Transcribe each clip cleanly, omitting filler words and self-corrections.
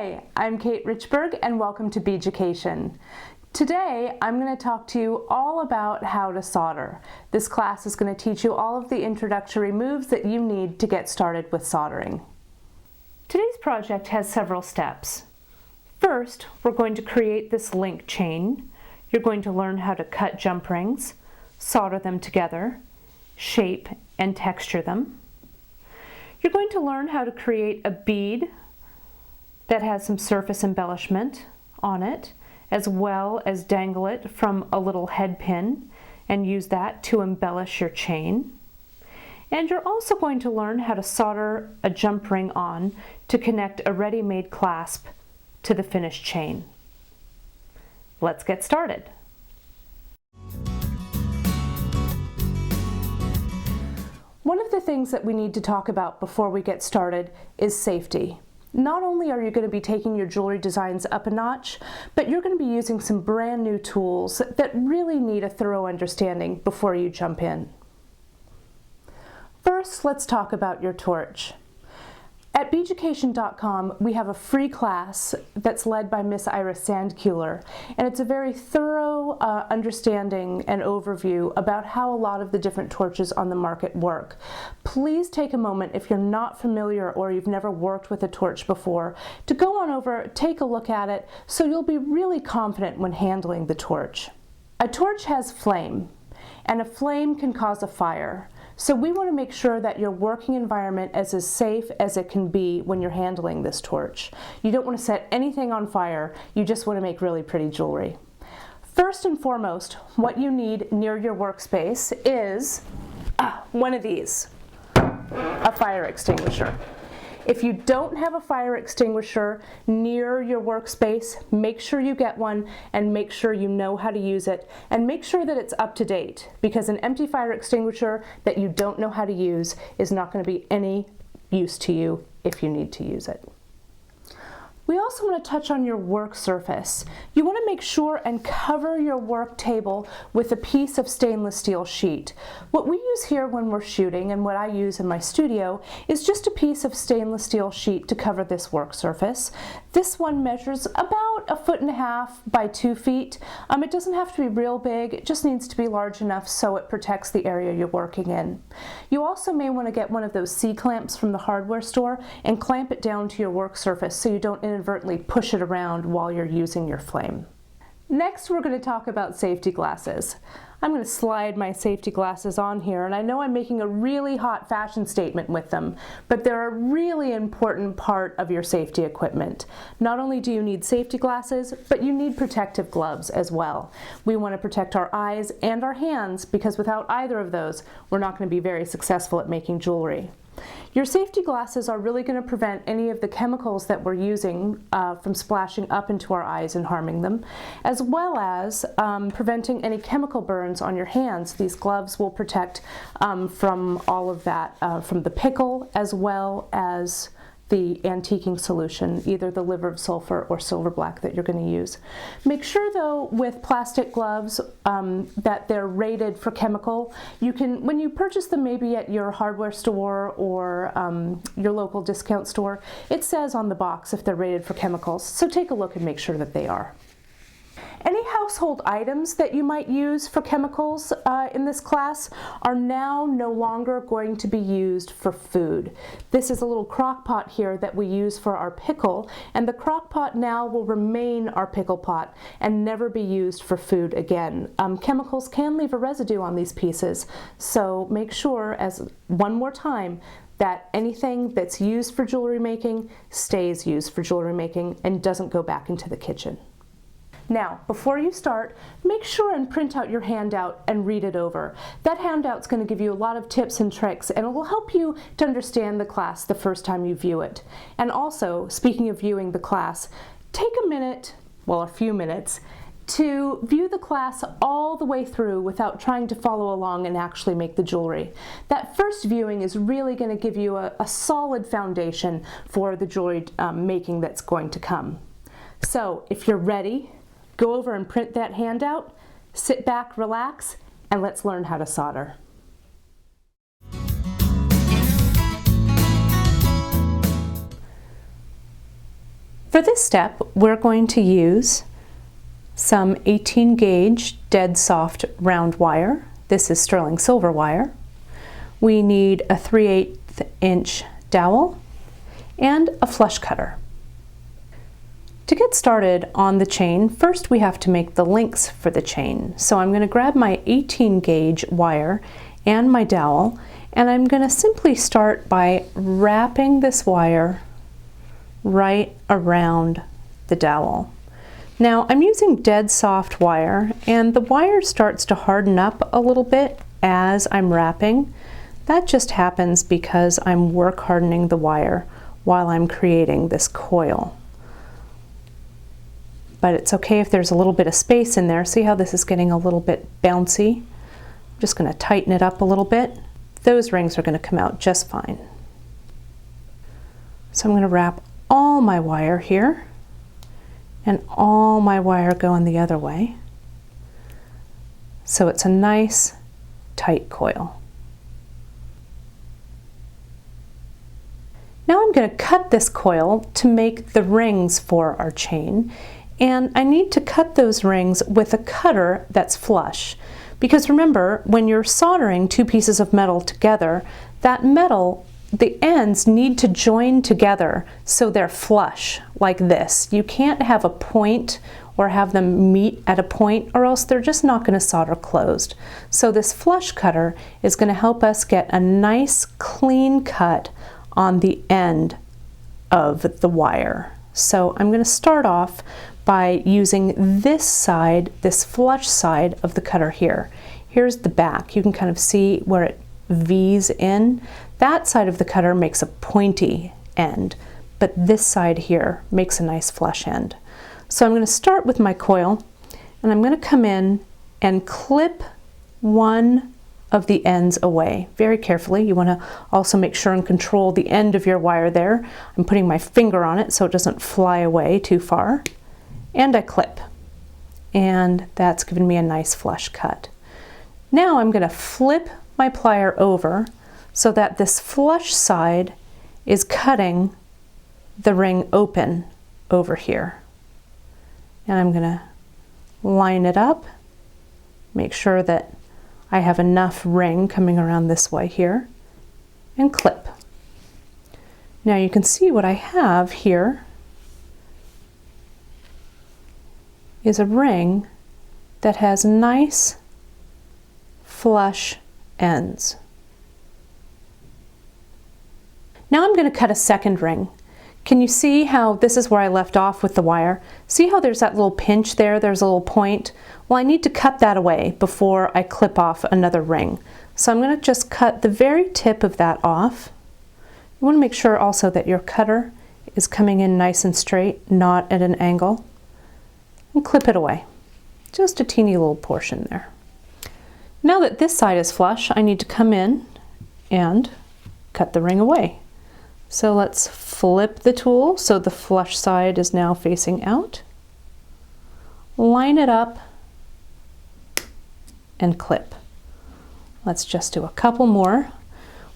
Hi, I'm Kate Richburg and welcome to Beaducation. Today I'm going to talk to you all about how to solder. This class is going to teach you all of the introductory moves that you need to get started with soldering. Today's project has several steps. First, we're going to create this link chain. You're going to learn how to cut jump rings, solder them together, shape and texture them. You're going to learn how to create a bead that has some surface embellishment on it, as well as dangle it from a little head pin and use that to embellish your chain. And you're also going to learn how to solder a jump ring on to connect a ready-made clasp to the finished chain. Let's get started. One of the things that we need to talk about before we get started is safety. Not only are you going to be taking your jewelry designs up a notch, but you're going to be using some brand new tools that really need a thorough understanding before you jump in. First, let's talk about your torch. At Beaducation.com, we have a free class that's led by Miss Iris Sandkuhler, and it's a very thorough understanding and overview about how a lot of the different torches on the market work. Please take a moment, if you're not familiar or you've never worked with a torch before, to go on over, take a look at it, so you'll be really confident when handling the torch. A torch has flame, and a flame can cause a fire. So we want to make sure that your working environment is as safe as it can be when you're handling this torch. You don't want to set anything on fire, you just want to make really pretty jewelry. First and foremost, what you need near your workspace is one of these, a fire extinguisher. If you don't have a fire extinguisher near your workspace, make sure you get one and make sure you know how to use it, and make sure that it's up to date, because an empty fire extinguisher that you don't know how to use is not going to be any use to you if you need to use it. We also want to touch on your work surface. You want to make sure and cover your work table with a piece of stainless steel sheet. What we use here when we're shooting, and what I use in my studio, is just a piece of stainless steel sheet to cover this work surface. This one measures about 1.5 feet by 2 feet. It doesn't have to be real big, it just needs to be large enough so it protects the area you're working in. You also may want to get one of those C-clamps from the hardware store and clamp it down to your work surface so you don't inadvertently push it around while you're using your flame. Next, we're going to talk about safety glasses. I'm going to slide my safety glasses on here, and I know I'm making a really hot fashion statement with them, but they're a really important part of your safety equipment. Not only do you need safety glasses, but you need protective gloves as well. We want to protect our eyes and our hands, because without either of those, we're not going to be very successful at making jewelry. Your safety glasses are really going to prevent any of the chemicals that we're using from splashing up into our eyes and harming them, as well as preventing any chemical burns on your hands. These gloves will protect from all of that, from the pickle as well as the antiquing solution, either the liver of sulfur or silver black that you're going to use. Make sure though with plastic gloves that they're rated for chemical. You can, when you purchase them maybe at your hardware store or your local discount store, it says on the box if they're rated for chemicals, so take a look and make sure that they are. Any household items that you might use for chemicals in this class are now no longer going to be used for food. This is a little crock pot here that we use for our pickle, and the crock pot now will remain our pickle pot and never be used for food again. Chemicals can leave a residue on these pieces, so make sure, as one more time, that anything that's used for jewelry making stays used for jewelry making and doesn't go back into the kitchen. Now, before you start, make sure and print out your handout and read it over. That handout's going to give you a lot of tips and tricks, and it will help you to understand the class the first time you view it. And also, speaking of viewing the class, take a minute, well, a few minutes, to view the class all the way through without trying to follow along and actually make the jewelry. That first viewing is really going to give you a solid foundation for the jewelry making that's going to come. So, if you're ready, go over and print that handout, sit back, relax, and let's learn how to solder. For For this step, we're going to use some 18 gauge dead soft round wire. This is sterling silver wire. We need a 3/8 inch dowel and a flush cutter. To get started on the chain, first we have to make the links for the chain. So I'm going to grab my 18 gauge wire and my dowel, and I'm going to simply start by wrapping this wire right around the dowel. Now I'm using dead soft wire, and the wire starts to harden up a little bit as I'm wrapping. That just happens because I'm work hardening the wire while I'm creating this coil. But it's okay if there's a little bit of space in there. See how this is getting a little bit bouncy? I'm just going to tighten it up a little bit. Those rings are going to come out just fine. So I'm going to wrap all my wire here and all my wire going the other way. So it's a nice tight coil. Now I'm going to cut this coil to make the rings for our chain. And I need to cut those rings with a cutter that's flush. Because remember, when you're soldering two pieces of metal together, that metal, the ends need to join together so they're flush, like this. You can't have a point or have them meet at a point, or else they're just not going to solder closed. So this flush cutter is going to help us get a nice clean cut on the end of the wire. So I'm going to start off by using this side, this flush side of the cutter here. Here's the back. You can kind of see where it V's in. That side of the cutter makes a pointy end, but this side here makes a nice flush end. So I'm going to start with my coil, and I'm going to come in and clip one of the ends away very carefully. You want to also make sure and control the end of your wire there. I'm putting my finger on it so it doesn't fly away too far. And I clip, and that's given me a nice flush cut. Now I'm going to flip my plier over so that this flush side is cutting the ring open over here. And I'm going to line it up, make sure that I have enough ring coming around this way here, and clip. Now you can see what I have here is a ring that has nice flush ends. Now I'm going to cut a second ring. Can you see how this is where I left off with the wire? See how there's that little pinch there? There's a little point. Well, I need to cut that away before I clip off another ring. So I'm going to just cut the very tip of that off. You want to make sure also that your cutter is coming in nice and straight, not at an angle. And clip it away. Just a teeny little portion there. Now that this side is flush, I need to come in and cut the ring away. So let's flip the tool so the flush side is now facing out. Line it up and clip. Let's just do a couple more.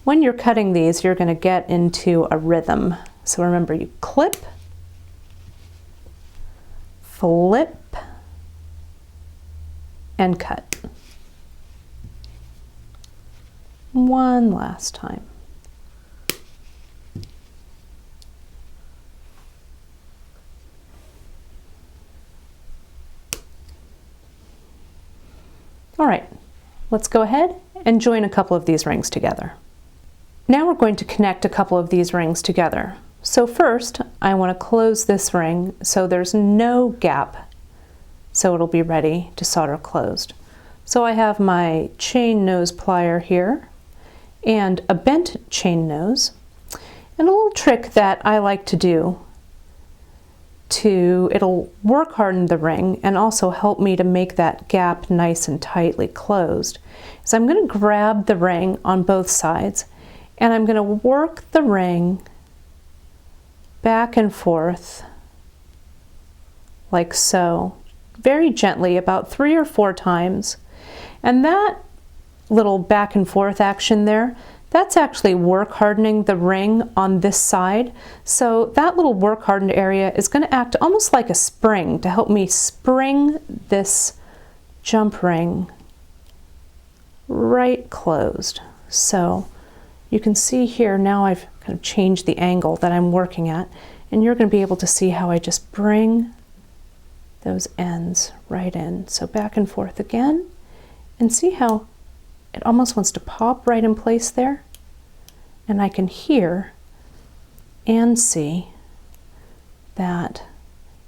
When you're cutting these, you're going to get into a rhythm. So remember, you clip, flip, and cut. One last time. All right, let's go ahead and join a couple of these rings together. Now we're going to connect a couple of these rings together. So first, I want to close this ring so there's no gap, so it'll be ready to solder closed. So I have my chain nose plier here and a bent chain nose, and a little trick that I like to do it'll work harden the ring and also help me to make that gap nice and tightly closed. So I'm going to grab the ring on both sides, and I'm going to work the ring back and forth like so, very gently, about 3 or 4 times. And that little back and forth action there, That's actually work hardening the ring on this side. So that little work hardened area is going to act almost like a spring to help me spring this jump ring right closed. So you can see here now I've kind of changed the angle that I'm working at, and you're going to be able to see how I just bring those ends right in. So back and forth again, and see how it almost wants to pop right in place there. And I can hear and see that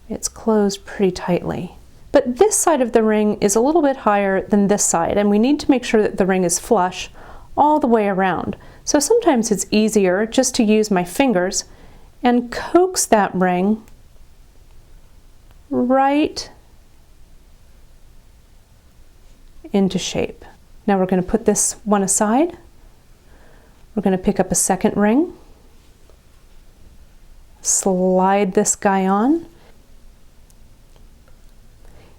it's closed pretty tightly. But this side of the ring is a little bit higher than this side, and we need to make sure that the ring is flush all the way around. So sometimes it's easier just to use my fingers and coax that ring right into shape. Now we're going to put this one aside. We're going to pick up a second ring, slide this guy on,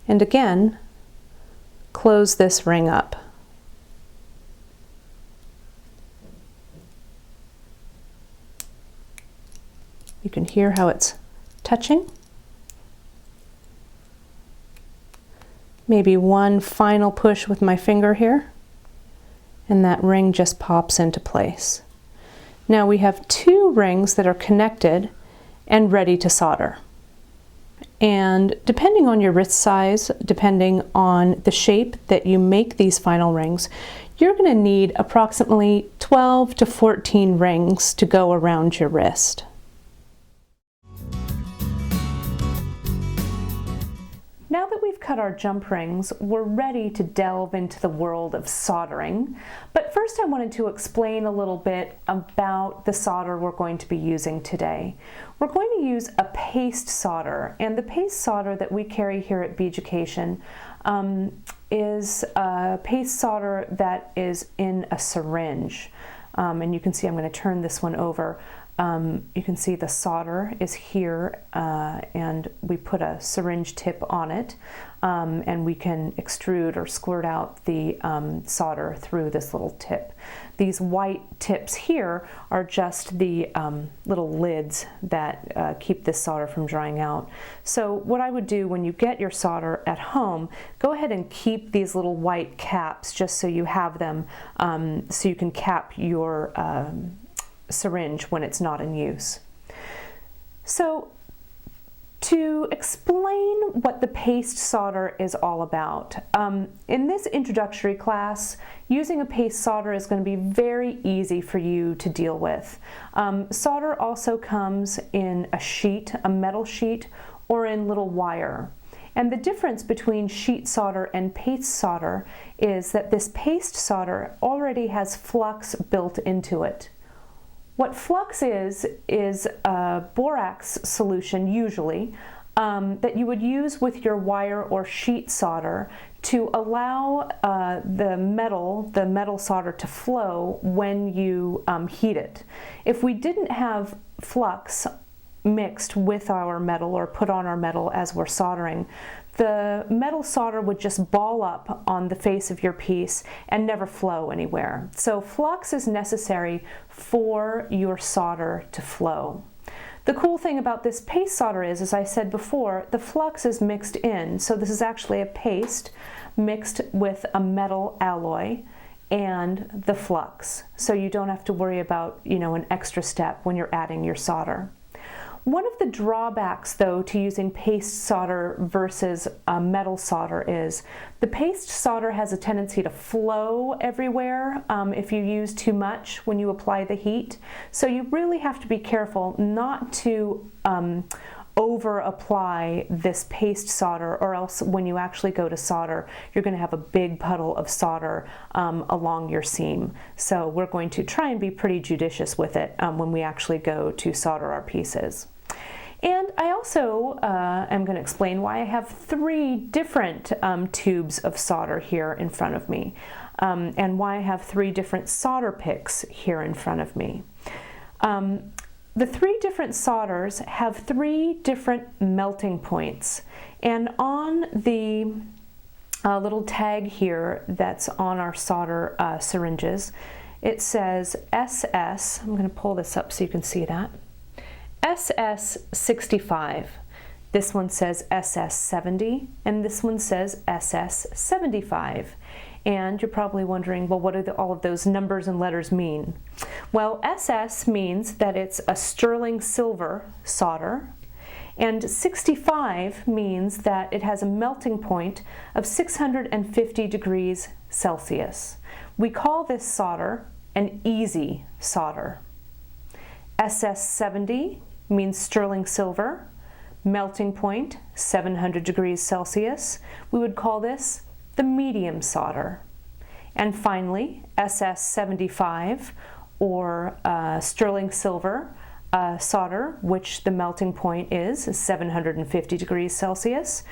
and again, close this ring up. You can hear how it's touching. Maybe one final push with my finger here, and that ring just pops into place. Now we have two rings that are connected and ready to solder. And depending on your wrist size, depending on the shape that you make these final rings, you're going to need approximately 12 to 14 rings to go around your wrist. Now that we've cut our jump rings, we're ready to delve into the world of soldering. But first I wanted to explain a little bit about the solder we're going to be using today. We're going to use a paste solder, and the paste solder that we carry here at Beaducation is a paste solder that is in a syringe. And you can see I'm going to turn this one over. You can see the solder is here, and we put a syringe tip on it, and we can extrude or squirt out the solder through this little tip. These white tips here are just the little lids that keep this solder from drying out. So what I would do when you get your solder at home, go ahead and keep these little white caps just so you have them, so you can cap your syringe when it's not in use. So to explain what the paste solder is all about, in this introductory class, using a paste solder is going to be very easy for you to deal with. Solder also comes in a sheet, a metal sheet, or in little wire. And the difference between sheet solder and paste solder is that this paste solder already has flux built into it. What flux is a borax solution, usually, that you would use with your wire or sheet solder to allow the metal solder to flow when you heat it. If we didn't have flux mixed with our metal or put on our metal as we're soldering, the metal solder would just ball up on the face of your piece and never flow anywhere. So flux is necessary for your solder to flow. The cool thing about this paste solder is, as I said before, the flux is mixed in. So this is actually a paste mixed with a metal alloy and the flux. So you don't have to worry about, an extra step when you're adding your solder. One of the drawbacks, though, to using paste solder versus metal solder is the paste solder has a tendency to flow everywhere if you use too much when you apply the heat. So you really have to be careful not to over apply this paste solder, or else when you actually go to solder, you're going to have a big puddle of solder along your seam. So we're going to try and be pretty judicious with it when we actually go to solder our pieces. And I also am going to explain why I have 3 different tubes of solder here in front of me, and why I have 3 different solder picks here in front of me. The 3 different solders have 3 different melting points, and on the little tag here that's on our solder syringes, it says SS, I'm going to pull this up so you can see that, SS 65. This one says SS 70, and this one says SS 75. And you're probably wondering, well, what do all of those numbers and letters mean? Well, SS means that it's a sterling silver solder, and 65 means that it has a melting point of 650 degrees Celsius. We call this solder an easy solder. SS 70 means sterling silver, melting point 700 degrees Celsius. We would call this the medium solder. And finally, SS 75, or sterling silver solder, which the melting point is 750 degrees Celsius.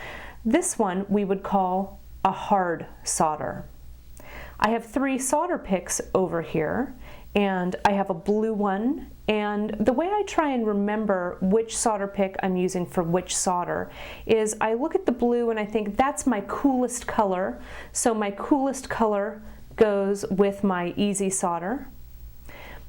This one we would call a hard solder. I have 3 solder picks over here, and I have a blue one, and the way I try and remember which solder pick I'm using for which solder is I look at the blue and I think that's my coolest color, so my coolest color goes with my easy solder.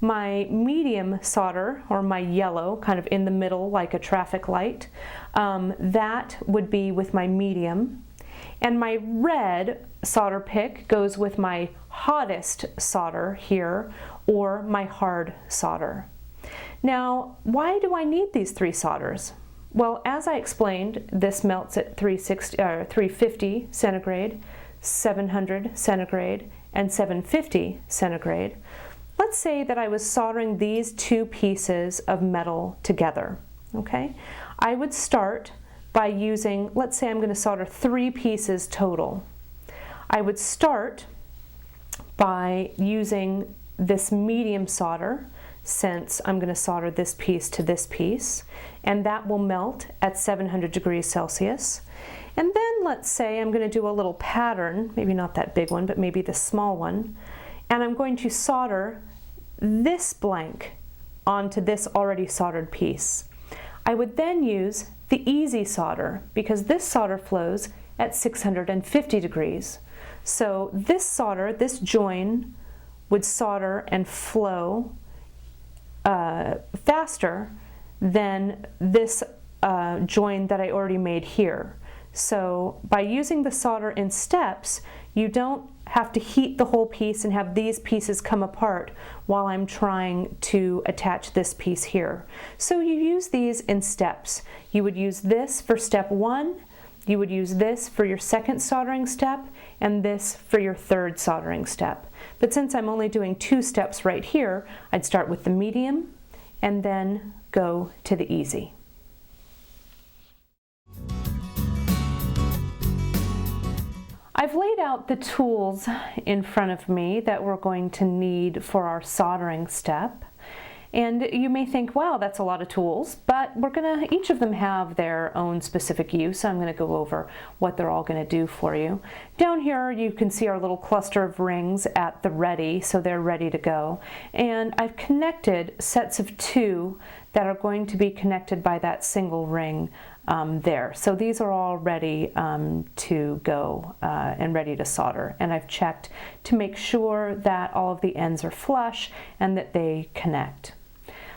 My medium solder, or my yellow, kind of in the middle like a traffic light, that would be with my medium. And my red solder pick goes with my hottest solder here, or my hard solder. Now, why do I need these 3 solders? Well, as I explained, this melts at 350 centigrade, 700 centigrade, and 750 centigrade. Let's say that I was soldering these 2 pieces of metal together, okay? I would start by using, let's say I'm going to solder 3 pieces total. I would start by using this medium solder, since I'm going to solder this piece to this piece, and that will melt at 700 degrees Celsius. And then let's say I'm going to do a little pattern, maybe not that big one, but maybe the small one, and I'm going to solder this blank onto this already soldered piece. I would then use the easy solder, because this solder flows at 650 degrees. So this solder, this join, would solder and flow faster than this join that I already made here. So by using the solder in steps, you don't have to heat the whole piece and have these pieces come apart while I'm trying to attach this piece here. So you use these in steps. You would use this for step 1, you would use this for your second soldering step, and this for your third soldering step. But since I'm only doing 2 steps right here, I'd start with the medium and then go to the easy. I've laid out the tools in front of me that we're going to need for our soldering step. And you may think, wow, that's a lot of tools, but each of them have their own specific use. I'm gonna go over what they're all gonna do for you. Down here, you can see our little cluster of rings at the ready, so they're ready to go. And I've connected sets of 2 that are going to be connected by that single ring there. So these are all ready to go and ready to solder. And I've checked to make sure that all of the ends are flush and that they connect.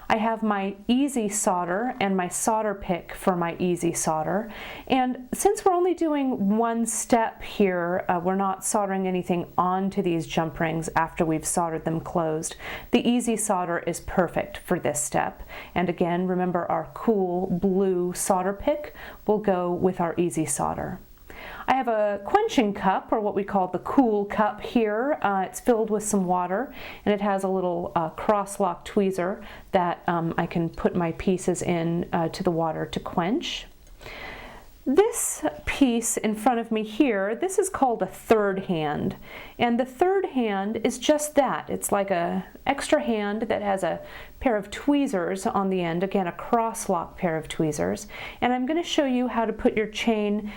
I have my easy solder and my solder pick for my easy solder. And since we're only doing 1 step here, we're not soldering anything onto these jump rings after we've soldered them closed. The easy solder is perfect for this step. And again, remember our cool blue solder pick will go with our easy solder. I have a quenching cup, or what we call the cool cup here. It's filled with some water, and it has a little cross-lock tweezer that I can put my pieces in to the water to quench. This piece in front of me here, this is called a third hand. And the third hand is just that. It's like an extra hand that has a pair of tweezers on the end, again a cross-lock pair of tweezers. And I'm going to show you how to put your chain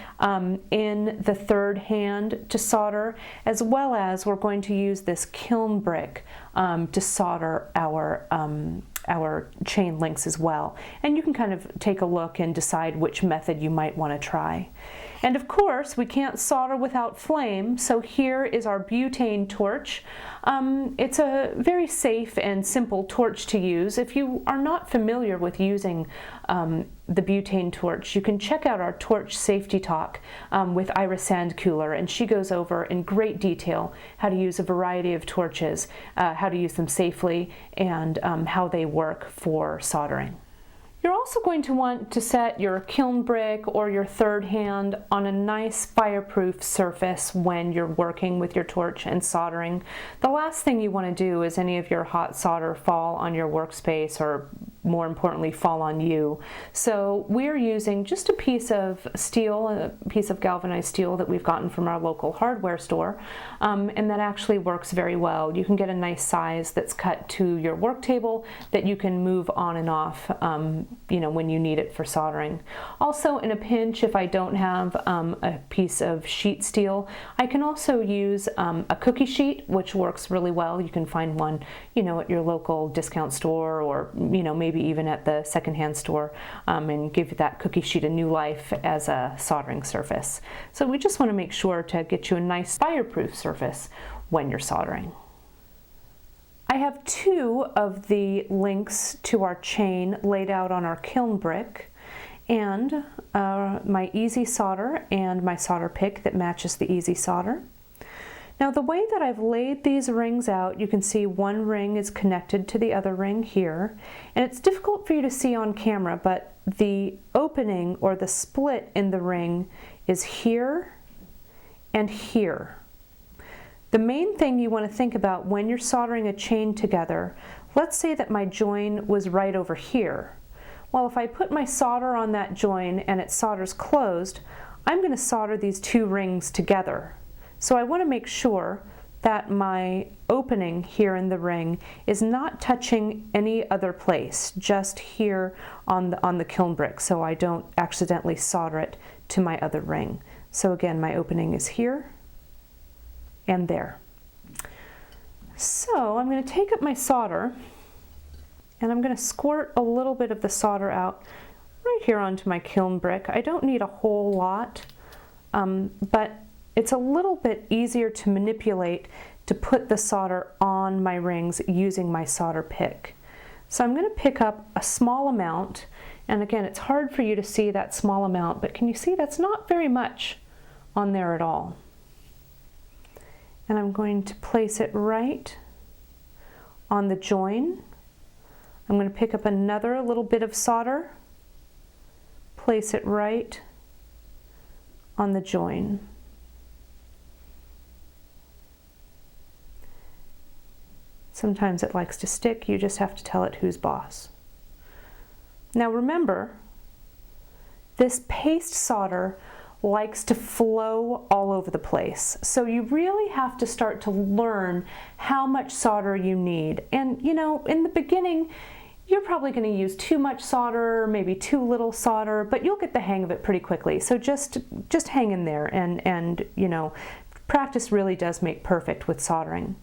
in the third hand to solder, as well as we're going to use this kiln brick to solder our chain links as well. And you can kind of take a look and decide which method you might want to try. And of course, we can't solder without flame, so here is our butane torch. It's a very safe and simple torch to use. If you are not familiar with using the butane torch, you can check out our torch safety talk with Ira Sandkuhler, and she goes over in great detail how to use a variety of torches, how to use them safely, and how they work for soldering. You're also going to want to set your kiln brick or your third hand on a nice fireproof surface when you're working with your torch and soldering. The last thing you want to do is any of your hot solder fall on your workspace, or more importantly, fall on you. So we're using just a piece of steel, a piece of galvanized steel that we've gotten from our local hardware store, and that actually works very well. You can get a nice size that's cut to your work table that you can move on and off when you need it for soldering. Also, in a pinch, if I don't have a piece of sheet steel, I can also use a cookie sheet, which works really well. You can find one, at your local discount store, or maybe even at the secondhand store, and give that cookie sheet a new life as a soldering surface. So we just want to make sure to get you a nice fireproof surface when you're soldering. I have two of the links to our chain laid out on our kiln brick, and my easy solder and my solder pick that matches the easy solder. Now, the way that I've laid these rings out, you can see one ring is connected to the other ring here, and it's difficult for you to see on camera, but the opening or the split in the ring is here and here. The main thing you want to think about when you're soldering a chain together, let's say that my join was right over here. Well, if I put my solder on that join and it solders closed, I'm going to solder these two rings together. So I want to make sure that my opening here in the ring is not touching any other place, just here on the kiln brick, so I don't accidentally solder it to my other ring. So again, my opening is here and there. So I'm going to take up my solder, and I'm going to squirt a little bit of the solder out right here onto my kiln brick. I don't need a whole lot, but it's a little bit easier to manipulate to put the solder on my rings using my solder pick. So I'm going to pick up a small amount, and again, it's hard for you to see that small amount, but can you see that's not very much on there at all? And I'm going to place it right on the join. I'm going to pick up another little bit of solder, place it right on the join. Sometimes it likes to stick, you just have to tell it who's boss. Now remember, this paste solder likes to flow all over the place. So you really have to start to learn how much solder you need. And in the beginning, you're probably going to use too much solder, maybe too little solder, but you'll get the hang of it pretty quickly. So just hang in there, and practice really does make perfect with soldering.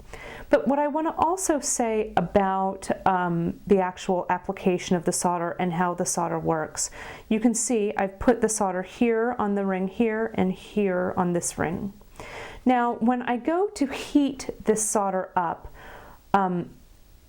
But what I want to also say about the actual application of the solder and how the solder works, you can see I've put the solder here on the ring here and here on this ring. Now, when I go to heat this solder up,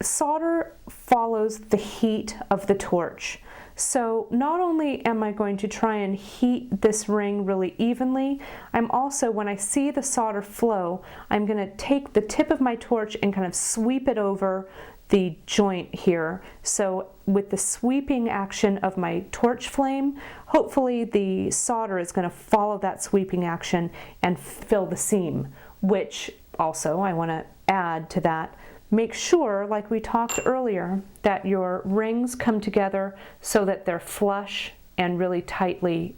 solder follows the heat of the torch. So not only am I going to try and heat this ring really evenly, I'm also, when I see the solder flow, I'm going to take the tip of my torch and kind of sweep it over the joint here. So with the sweeping action of my torch flame, hopefully the solder is going to follow that sweeping action and fill the seam, which also I want to add to that. Make sure, like we talked earlier, that your rings come together so that they're flush and really tightly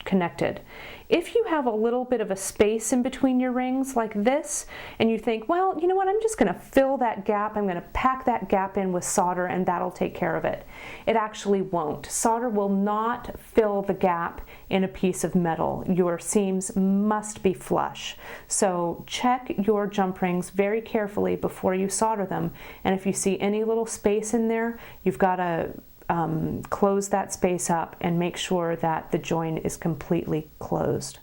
connected. If you have a little bit of a space in between your rings like this, and you think, well, you know what, I'm just going to fill that gap, I'm going to pack that gap in with solder and that'll take care of it. It actually won't. Solder will not fill the gap in a piece of metal. Your seams must be flush. So check your jump rings very carefully before you solder them, and if you see any little space in there, you've got to close that space up and make sure that the join is completely closed.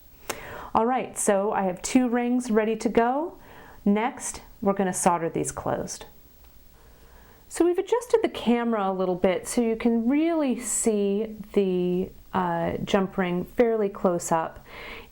All right, so I have 2 rings ready to go. Next, we're going to solder these closed. So we've adjusted the camera a little bit so you can really see the jump ring fairly close up.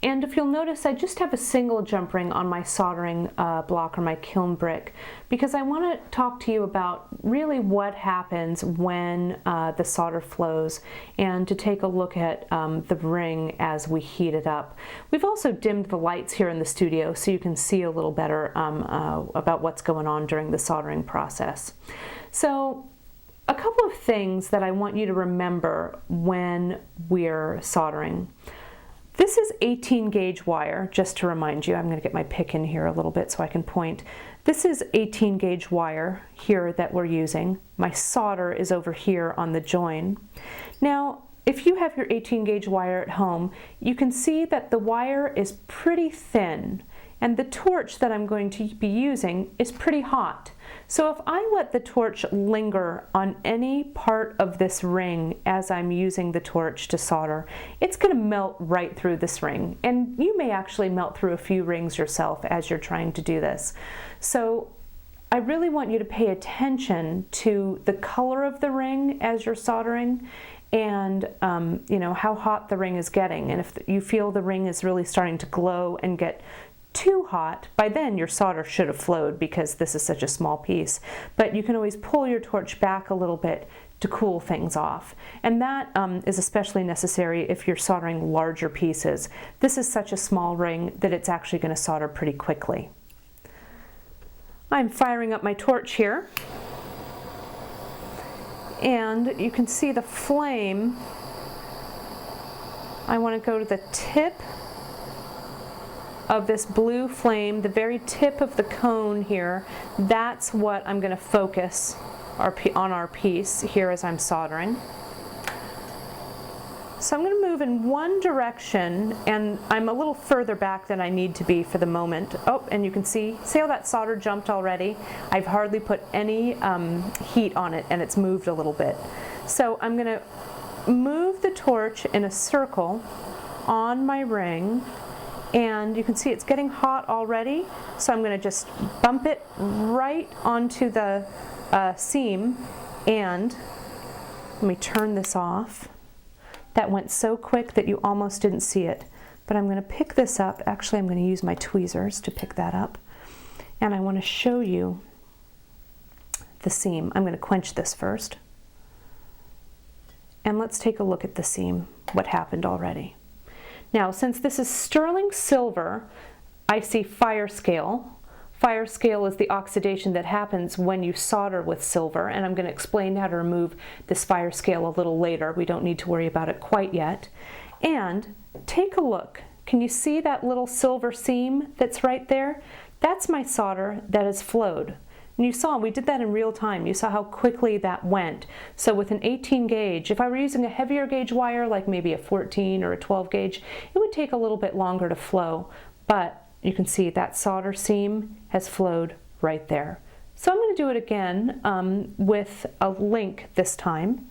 And if you'll notice, I just have a single jump ring on my soldering block or my kiln brick, because I want to talk to you about really what happens when the solder flows, and to take a look at the ring as we heat it up. We've also dimmed the lights here in the studio so you can see a little better about what's going on during the soldering process. So a couple of things that I want you to remember when we're soldering. This is 18 gauge wire, just to remind you. I'm going to get my pick in here a little bit so I can point. This is 18 gauge wire here that we're using. My solder is over here on the join. Now, if you have your 18 gauge wire at home, you can see that the wire is pretty thin, and the torch that I'm going to be using is pretty hot. So if I let the torch linger on any part of this ring as I'm using the torch to solder, it's going to melt right through this ring. And you may actually melt through a few rings yourself as you're trying to do this. So I really want you to pay attention to the color of the ring as you're soldering, and you know, how hot the ring is getting. And if you feel the ring is really starting to glow and get too hot, by then your solder should have flowed because this is such a small piece. But you can always pull your torch back a little bit to cool things off. And that is especially necessary if you're soldering larger pieces. This is such a small ring that it's actually going to solder pretty quickly. I'm firing up my torch here, and you can see the flame. I want to go to the tip of this blue flame, the very tip of the cone here. That's what I'm going to focus on our piece here as I'm soldering. So I'm going to move in one direction, and I'm a little further back than I need to be for the moment. Oh, and you can see how that solder jumped already? I've hardly put any heat on it, and it's moved a little bit. So I'm going to move the torch in a circle on my ring, and you can see it's getting hot already, so I'm going to just bump it right onto the seam, and let me turn this off. That went so quick that you almost didn't see it, but I'm going to pick this up. Actually, I'm going to use my tweezers to pick that up, and I want to show you the seam. I'm going to quench this first, and let's take a look at the seam, what happened already. Now, since this is sterling silver, I see fire scale. Fire scale is the oxidation that happens when you solder with silver, and I'm going to explain how to remove this fire scale a little later. We don't need to worry about it quite yet. And take a look. Can you see that little silver seam that's right there? That's my solder that has flowed. And you saw, we did that in real time. You saw how quickly that went. So with an 18 gauge, if I were using a heavier gauge wire, like maybe a 14 or a 12 gauge, it would take a little bit longer to flow. But you can see that solder seam has flowed right there. So I'm going to do it again with a link this time.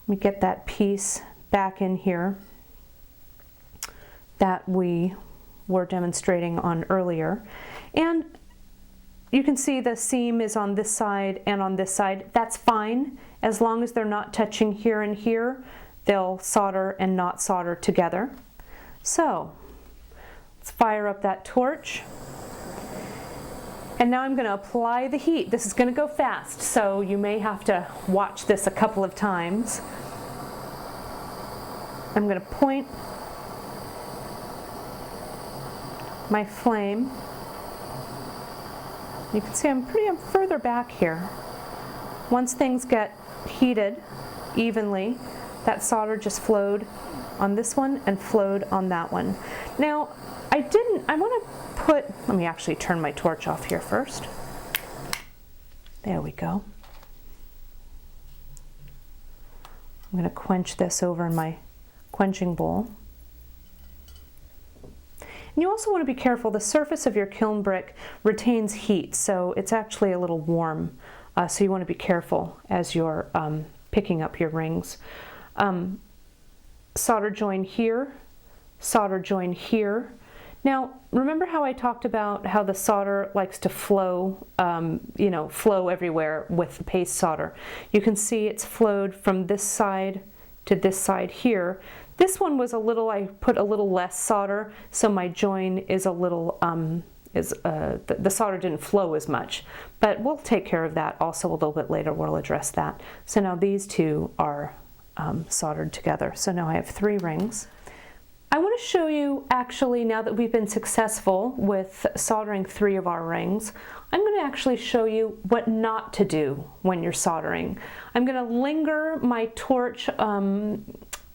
Let me get that piece back in here that we were demonstrating on earlier. And you can see the seam is on this side and on this side. That's fine. As long as they're not touching here and here, they'll solder and not solder together. So let's fire up that torch. And now I'm going to apply the heat. This is going to go fast, so you may have to watch this a couple of times. I'm going to point my flame. You can see I'm further back here. Once things get heated evenly, that solder just flowed on this one and flowed on that one. Now, I want to let me actually turn my torch off here first. There we go. I'm going to quench this over in my quenching bowl. And you also want to be careful, the surface of your kiln brick retains heat, so it's actually a little warm. So you want to be careful as you're picking up your rings. Solder join here, solder join here. Now, remember how I talked about how the solder likes to flow, flow everywhere with the paste solder. You can see it's flowed from this side to this side here. This one was I put a little less solder, so my join is a little, the solder didn't flow as much. But we'll take care of that also a little bit later. We'll address that. So now these two are soldered together. So now I have 3 rings. I want to show you, actually, now that we've been successful with soldering 3 of our rings, I'm going to actually show you what not to do when you're soldering. I'm going to linger my torch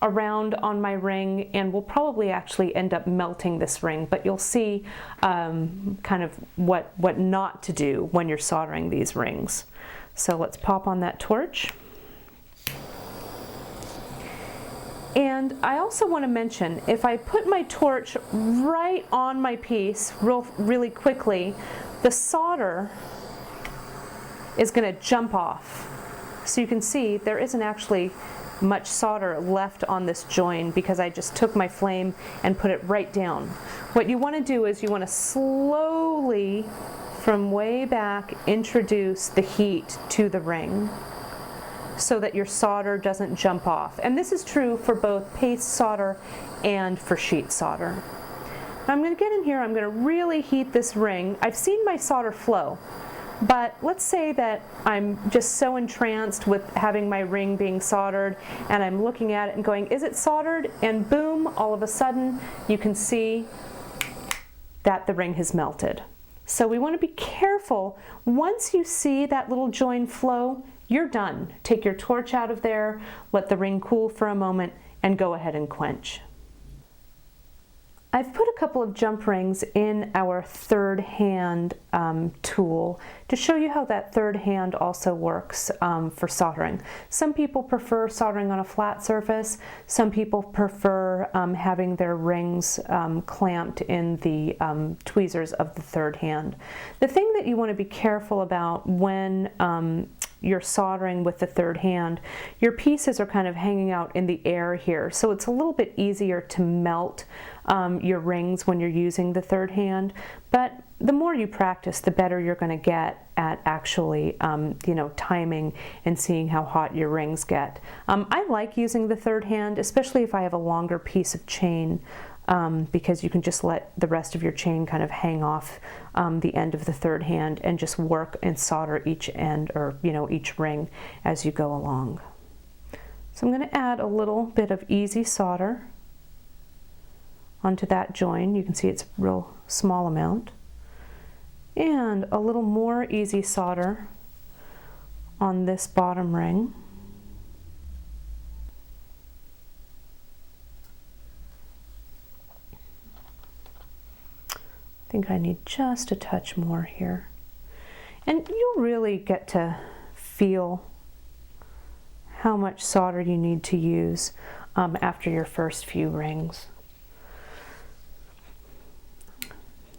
around on my ring, and we'll probably actually end up melting this ring, but you'll see kind of what not to do when you're soldering these rings. So let's pop on that torch. And I also want to mention, if I put my torch right on my piece really quickly, the solder is going to jump off. So you can see there isn't actually much solder left on this join because I just took my flame and put it right down. What you want to do is you want to slowly, from way back, introduce the heat to the ring, so that your solder doesn't jump off. And this is true for both paste solder and for sheet solder. I'm going to get in here, I'm going to really heat this ring. I've seen my solder flow, but let's say that I'm just so entranced with having my ring being soldered and I'm looking at it and going, is it soldered? And boom, all of a sudden you can see that the ring has melted. So we want to be careful. Once you see that little join flow, you're done. Take your torch out of there, let the ring cool for a moment, and go ahead and quench. I've put a couple of jump rings in our third hand tool to show you how that third hand also works for soldering. Some people prefer soldering on a flat surface. Some people prefer having their rings clamped in the tweezers of the third hand. The thing that you want to be careful about when you're soldering with the third hand, your pieces are kind of hanging out in the air here, so it's a little bit easier to melt your rings when you're using the third hand. But the more you practice, the better you're going to get at actually timing and seeing how hot your rings get. I like using the third hand, especially if I have a longer piece of chain, because you can just let the rest of your chain kind of hang off the end of the third hand and just work and solder each end, or each ring as you go along. So I'm going to add a little bit of easy solder onto that join. You can see it's a real small amount, and a little more easy solder on this bottom ring. I think I need just a touch more here. And you'll really get to feel how much solder you need to use after your first few rings.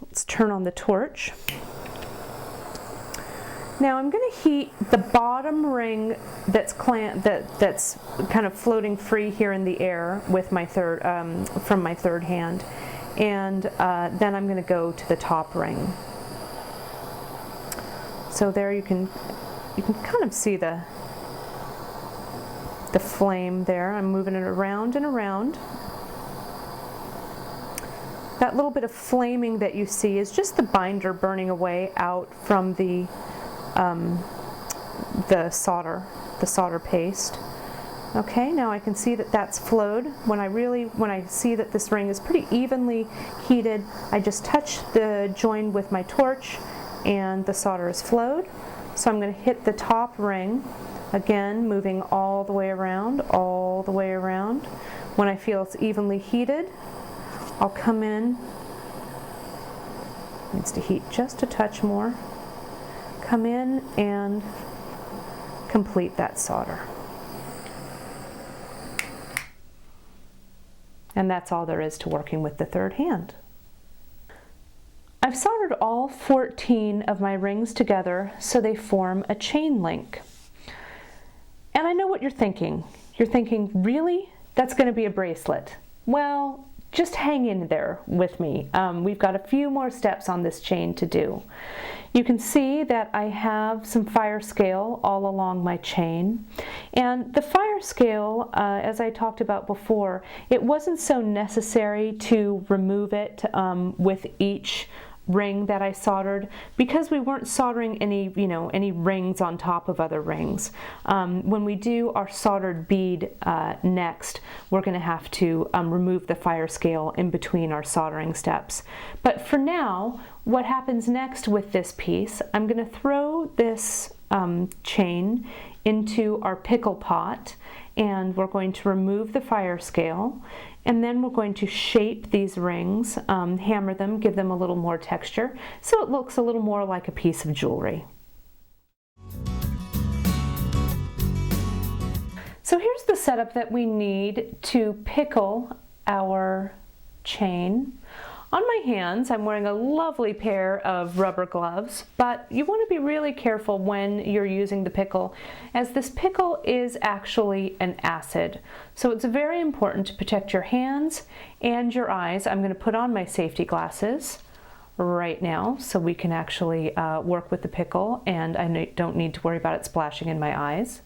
Let's turn on the torch. Now I'm going to heat the bottom ring that's that's kind of floating free here in the air with my from my third hand. And then I'm going to go to the top ring. So there you can kind of see the flame there. I'm moving it around and around. That little bit of flaming that you see is just the binder burning away out from the solder paste. Okay, now I can see that that's flowed. When I see that this ring is pretty evenly heated, I just touch the join with my torch and the solder is flowed. So I'm going to hit the top ring, again moving all the way around, When I feel it's evenly heated, I'll come in, needs to heat just a touch more, come in and complete that solder. And that's all there is to working with the third hand. I've soldered all 14 of my rings together so they form a chain link. And I know what you're thinking. You're thinking, really? That's going to be a bracelet. Well, just hang in there with me. We've got a few more steps on this chain to do. You can see that I have some fire scale all along my chain. And the fire scale, as I talked about before, it wasn't so necessary to remove it with each ring that I soldered because we weren't soldering any rings on top of other rings. When we do our soldered bead next, we're going to have to remove the fire scale in between our soldering steps. But for now, what happens next with this piece, I'm going to throw this chain into our pickle pot, and we're going to remove the fire scale, and then we're going to shape these rings, hammer them, give them a little more texture, so it looks a little more like a piece of jewelry. So here's the setup that we need to pickle our chain. On my hands, I'm wearing a lovely pair of rubber gloves, but you want to be really careful when you're using the pickle, as this pickle is actually an acid. So it's very important to protect your hands and your eyes. I'm going to put on my safety glasses right now so we can actually work with the pickle, and I don't need to worry about it splashing in my eyes.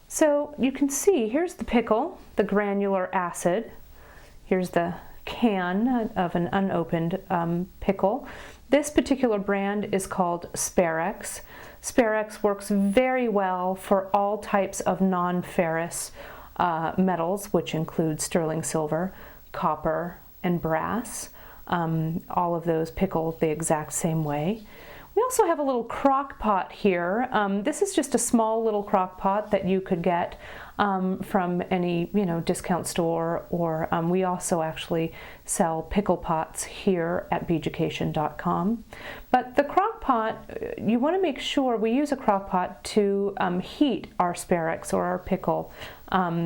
So you can see, here's the pickle, the granular acid. Here's the can of an unopened pickle. This particular brand is called Sparex. Sparex works very well for all types of non-ferrous metals, which include sterling silver, copper, and brass. All of those pickle the exact same way. We also have a little crock pot here. This is just a small little crock pot that you could get from any discount store, or we also actually sell pickle pots here at Beaducation.com. But the crock pot, you want to make sure we use a crock pot to heat our Sparex or our pickle,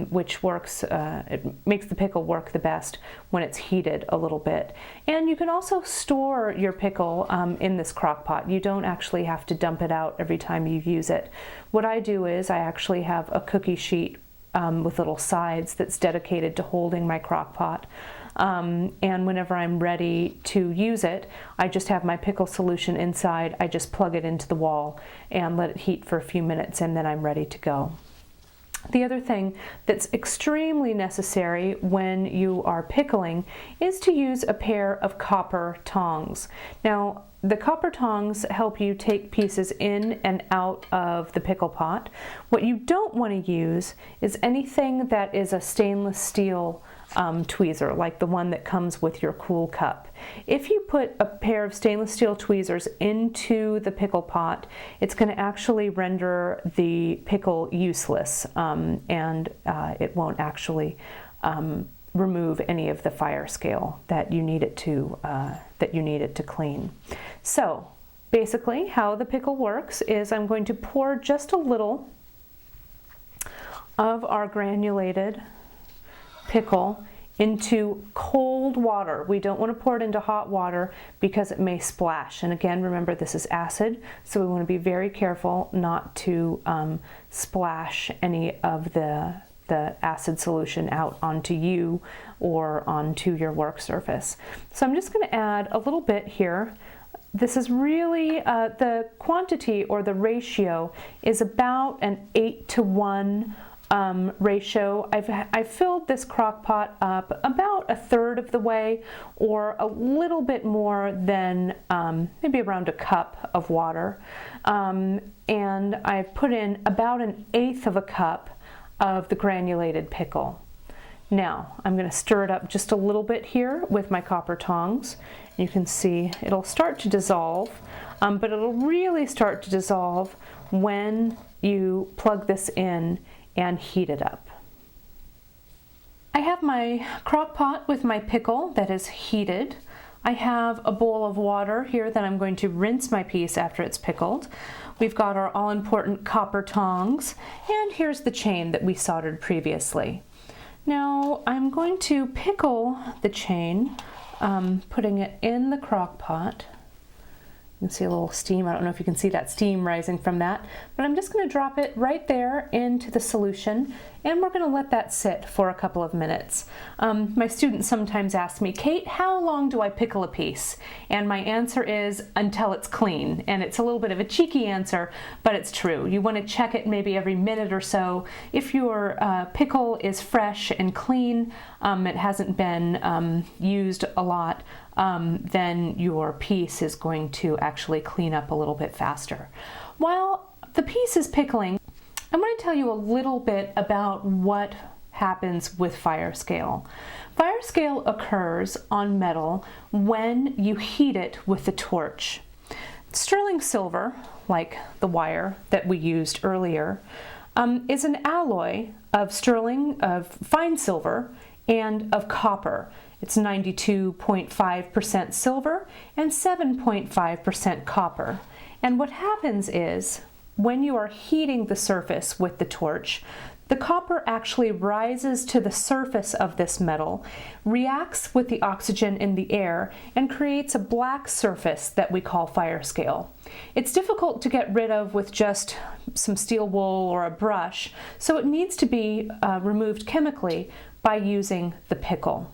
which works, it makes the pickle work the best when it's heated a little bit. And you can also store your pickle in this crock pot. You don't actually have to dump it out every time you use it. What I do is I actually have a cookie sheet with little sides that's dedicated to holding my crock pot. And whenever I'm ready to use it, I just have my pickle solution inside. I just plug it into the wall and let it heat for a few minutes, and then I'm ready to go. The other thing that's extremely necessary when you are pickling is to use a pair of copper tongs. Now, the copper tongs help you take pieces in and out of the pickle pot. What you don't want to use is anything that is a stainless steel tweezer, like the one that comes with your cool cup. If you put a pair of stainless steel tweezers into the pickle pot, it's going to actually render the pickle useless, and it won't actually remove any of the fire scale that you need it to clean. So basically how the pickle works is I'm going to pour just a little of our granulated pickle into cold water. We don't want to pour it into hot water because it may splash. And again, remember, this is acid, so we want to be very careful not to splash any of the acid solution out onto you or onto your work surface. So I'm just going to add a little bit here. This is really, the quantity or the ratio is about an 8-to-1 ratio. I've filled this crock pot up about a third of the way, or a little bit more than maybe around a cup of water. And I've put in about an eighth of a cup of the granulated pickle. Now I'm going to stir it up just a little bit here with my copper tongs. You can see it'll start to dissolve, but it'll really start to dissolve when you plug this in and heat it up. I have my crock pot with my pickle that is heated. I have a bowl of water here that I'm going to rinse my piece after it's pickled. We've got our all-important copper tongs, and here's the chain that we soldered previously. Now I'm going to pickle the chain, putting it in the crock pot. You can see a little steam. I don't know if you can see that steam rising from that, but I'm just going to drop it right there into the solution, and we're going to let that sit for a couple of minutes. My students sometimes ask me, Kate, how long do I pickle a piece? And my answer is until it's clean. And it's a little bit of a cheeky answer, but it's true. You want to check it maybe every minute or so. If your pickle is fresh and clean, it hasn't been used a lot, then your piece is going to actually clean up a little bit faster. While the piece is pickling, I'm going to tell you a little bit about what happens with fire scale. Fire scale occurs on metal when you heat it with the torch. Sterling silver, like the wire that we used earlier, is an alloy of sterling, of fine silver, and of copper. It's 92.5% silver and 7.5% copper. And what happens is, when you are heating the surface with the torch, the copper actually rises to the surface of this metal, reacts with the oxygen in the air, and creates a black surface that we call fire scale. It's difficult to get rid of with just some steel wool or a brush, so it needs to be removed chemically by using the pickle.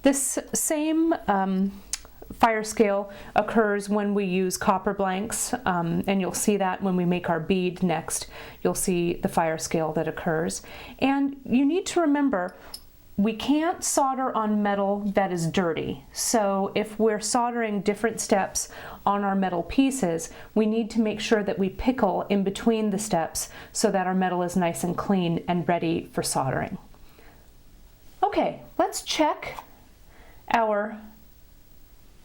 This same fire scale occurs when we use copper blanks, and you'll see that when we make our bead next. You'll see the fire scale that occurs. And you need to remember, we can't solder on metal that is dirty. So if we're soldering different steps on our metal pieces, we need to make sure that we pickle in between the steps so that our metal is nice and clean and ready for soldering. Okay, let's check our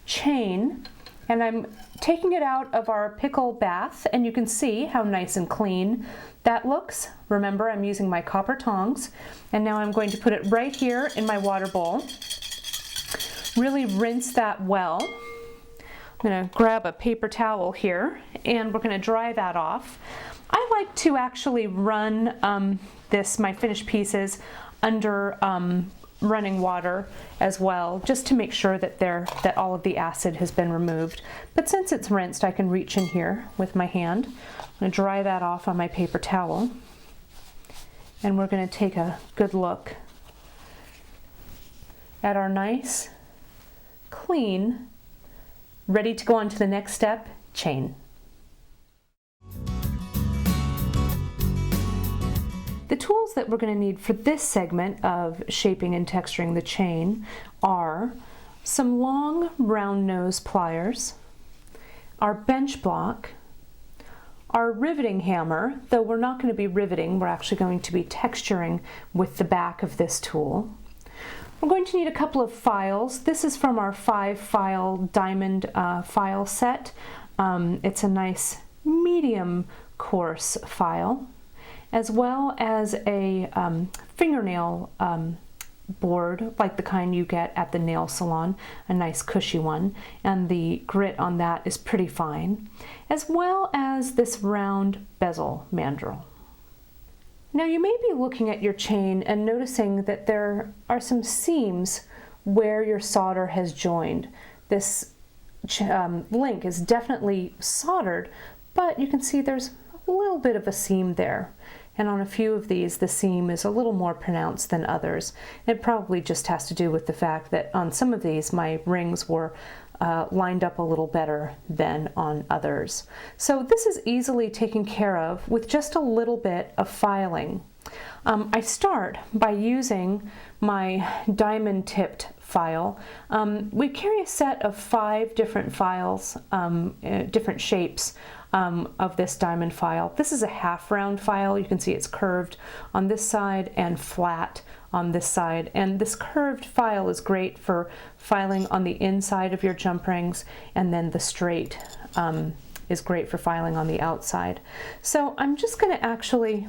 chain, and I'm taking it out of our pickle bath, and you can see how nice and clean that looks. Remember, I'm using my copper tongs, and now I'm going to put it right here in my water bowl. Really rinse that well. I'm going to grab a paper towel here, and we're going to dry that off. I like to actually run my finished pieces under running water as well, just to make sure that all of the acid has been removed. But since it's rinsed, I can reach in here with my hand. I'm going to dry that off on my paper towel, and we're going to take a good look at our nice, clean, ready to go on to the next step, chain. The tools that we're going to need for this segment of shaping and texturing the chain are some long round nose pliers, our bench block, our riveting hammer, though we're not going to be riveting, we're actually going to be texturing with the back of this tool. We're going to need a couple of files. This is from our 5-file diamond file set. It's a nice medium coarse file, as well as a fingernail board, like the kind you get at the nail salon, a nice cushy one, and the grit on that is pretty fine, as well as this round bezel mandrel. Now you may be looking at your chain and noticing that there are some seams where your solder has joined. This link is definitely soldered, but you can see there's a little bit of a seam there. And on a few of these, the seam is a little more pronounced than others. It probably just has to do with the fact that on some of these, my rings were lined up a little better than on others. So this is easily taken care of with just a little bit of filing. I start by using my diamond tipped file. We carry a set of 5 different files, different shapes of this diamond file. This is a half round file. You can see it's curved on this side and flat on this side. And this curved file is great for filing on the inside of your jump rings, and then the straight is great for filing on the outside. So I'm just going to actually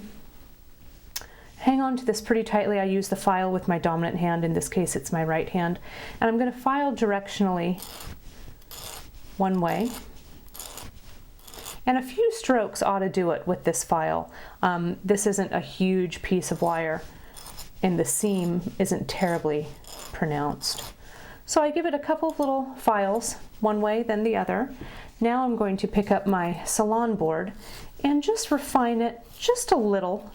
hang on to this pretty tightly. I use the file with my dominant hand. In this case, it's my right hand. And I'm going to file directionally one way. And a few strokes ought to do it with this file. This isn't a huge piece of wire, and the seam isn't terribly pronounced. So I give it a couple of little files, one way, then the other. Now I'm going to pick up my salon board and just refine it just a little,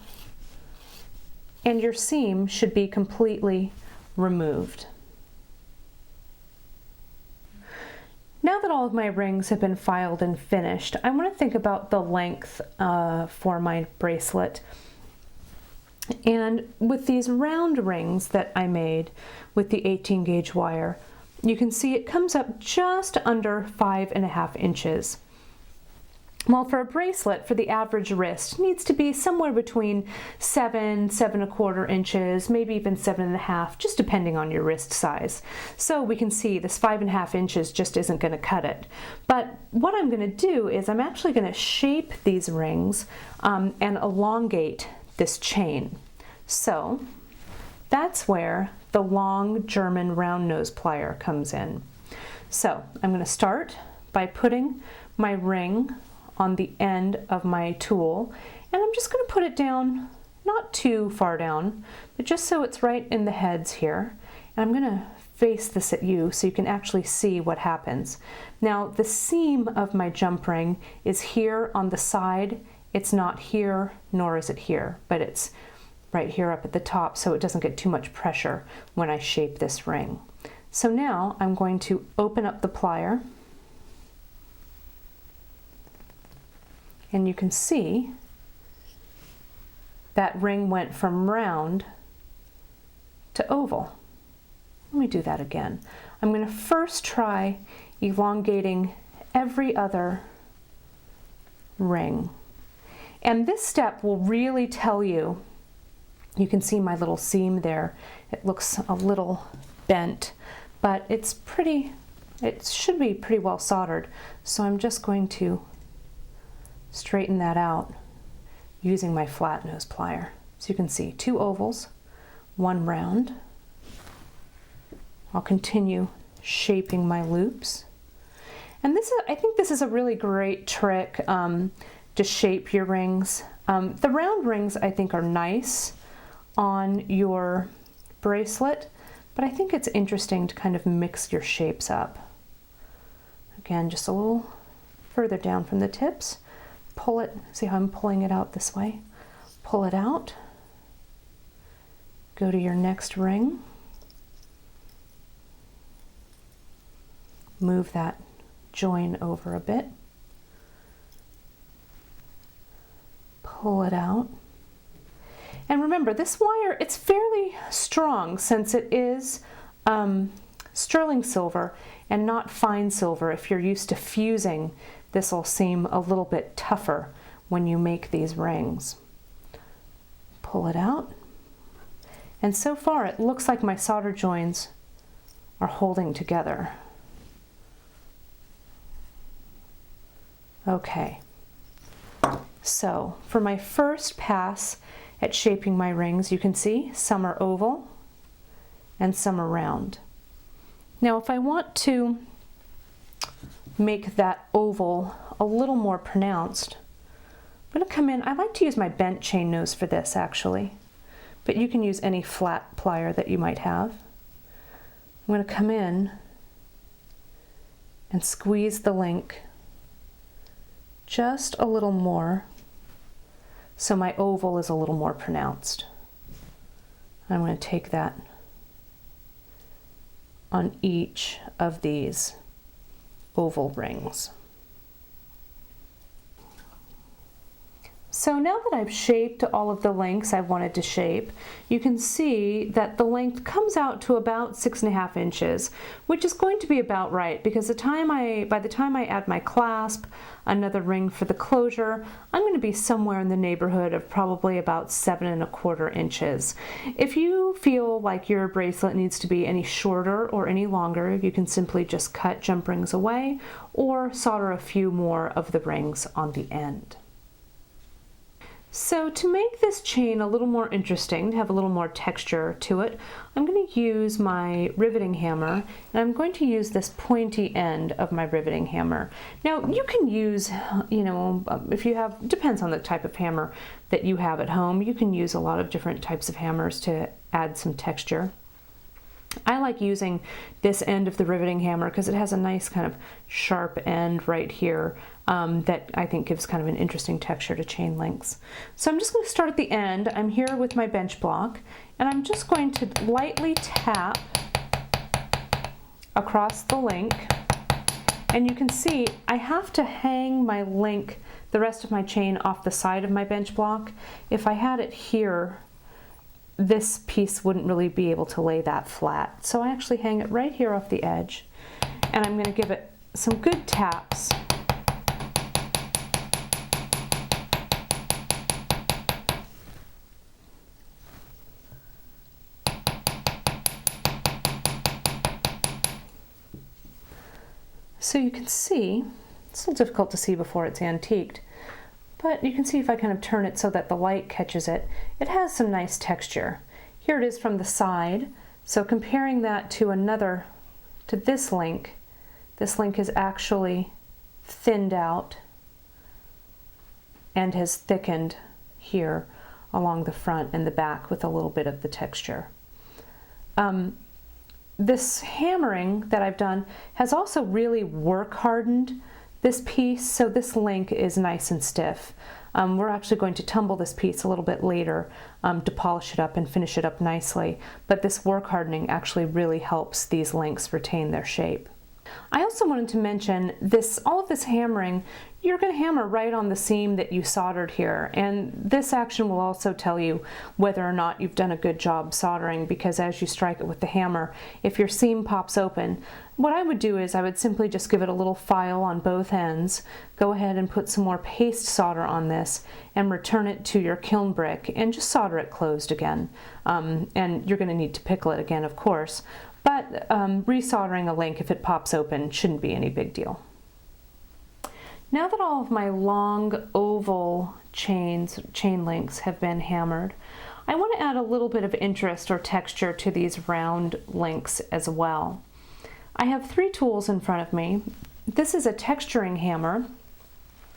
and your seam should be completely removed. Now that all of my rings have been filed and finished, I want to think about the length for my bracelet. And with these round rings that I made with the 18 gauge wire, you can see it comes up just under 5.5 inches. Well, for a bracelet, for the average wrist, it needs to be somewhere between 7.25 inches, maybe even 7.5, just depending on your wrist size. So we can see this 5.5 inches just isn't going to cut it. But what I'm going to do is I'm actually going to shape these rings and elongate this chain. So that's where the long German round nose plier comes in. So I'm going to start by putting my ring on the end of my tool, and I'm just going to put it down, not too far down, but just so it's right in the heads here. And I'm going to face this at you so you can actually see what happens. Now the seam of my jump ring is here on the side. It's not here, nor is it here, but it's right here up at the top so it doesn't get too much pressure when I shape this ring. So now I'm going to open up the plier, and you can see that ring went from round to oval. Let me do that again. I'm going to first try elongating every other ring. And this step will really tell you, you can see my little seam there. It looks a little bent, but it should be pretty well soldered. So I'm just going to straighten that out using my flat nose plier. So you can see 2 ovals, 1 round. I'll continue shaping my loops. And I think this is a really great trick to shape your rings. The round rings I think are nice on your bracelet, but I think it's interesting to kind of mix your shapes up. Again, just a little further down from the tips. Pull it, see how I'm pulling it out this way? Pull it out, go to your next ring, move that join over a bit, pull it out. And remember, this wire, it's fairly strong since it is sterling silver and not fine silver. If you're used to fusing, this will seem a little bit tougher when you make these rings. Pull it out. And so far it looks like my solder joins are holding together. Okay. So for my first pass at shaping my rings, you can see some are oval and some are round. Now if I want to make that oval a little more pronounced, I'm going to come in. I like to use my bent chain nose for this actually, but you can use any flat plier that you might have. I'm going to come in and squeeze the link just a little more so my oval is a little more pronounced. I'm going to take that on each of these oval rings. So now that I've shaped all of the lengths I've wanted to shape, you can see that the length comes out to about 6.5 inches, which is going to be about right because by the time I add my clasp, another ring for the closure, I'm going to be somewhere in the neighborhood of probably about 7.25 inches. If you feel like your bracelet needs to be any shorter or any longer, you can simply just cut jump rings away or solder a few more of the rings on the end. So to make this chain a little more interesting, to have a little more texture to it, I'm going to use my riveting hammer, and I'm going to use this pointy end of my riveting hammer. Now you can use, if you have, depends on the type of hammer that you have at home, you can use a lot of different types of hammers to add some texture. I like using this end of the riveting hammer because it has a nice kind of sharp end right here that I think gives kind of an interesting texture to chain links. So I'm just going to start at the end. I'm here with my bench block, and I'm just going to lightly tap across the link, and you can see I have to hang my link, the rest of my chain, off the side of my bench block. If I had it here, this piece wouldn't really be able to lay that flat. So I actually hang it right here off the edge, and I'm going to give it some good taps. So you can see, it's a little difficult to see before it's antiqued, but you can see if I kind of turn it so that the light catches it, it has some nice texture. Here it is from the side. So comparing that to this link is actually thinned out and has thickened here along the front and the back with a little bit of the texture. This hammering that I've done has also really work hardened this piece, so this link is nice and stiff. We're actually going to tumble this piece a little bit later to polish it up and finish it up nicely, but this work hardening actually really helps these links retain their shape. I also wanted to mention all of this hammering, you're going to hammer right on the seam that you soldered here, and this action will also tell you whether or not you've done a good job soldering, because as you strike it with the hammer, if your seam pops open, what I would do is I would simply just give it a little file on both ends, go ahead and put some more paste solder on this, and return it to your kiln brick and just solder it closed again. And you're going to need to pickle it again, of course, but resoldering a link if it pops open shouldn't be any big deal. Now that all of my long oval chain links have been hammered, I want to add a little bit of interest or texture to these round links as well. I have 3 tools in front of me. This is a texturing hammer,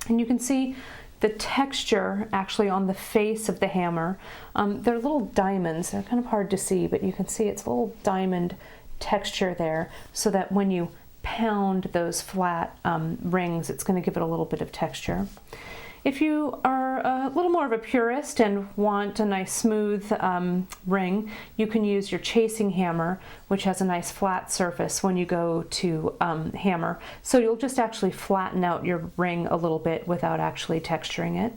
and you can see the texture actually on the face of the hammer. They're little diamonds. They're kind of hard to see, but you can see it's a little diamond texture there, so that when you pound those flat rings, it's going to give it a little bit of texture. If you are a little more of a purist and want a nice smooth ring, you can use your chasing hammer, which has a nice flat surface when you go to hammer. So you'll just actually flatten out your ring a little bit without actually texturing it.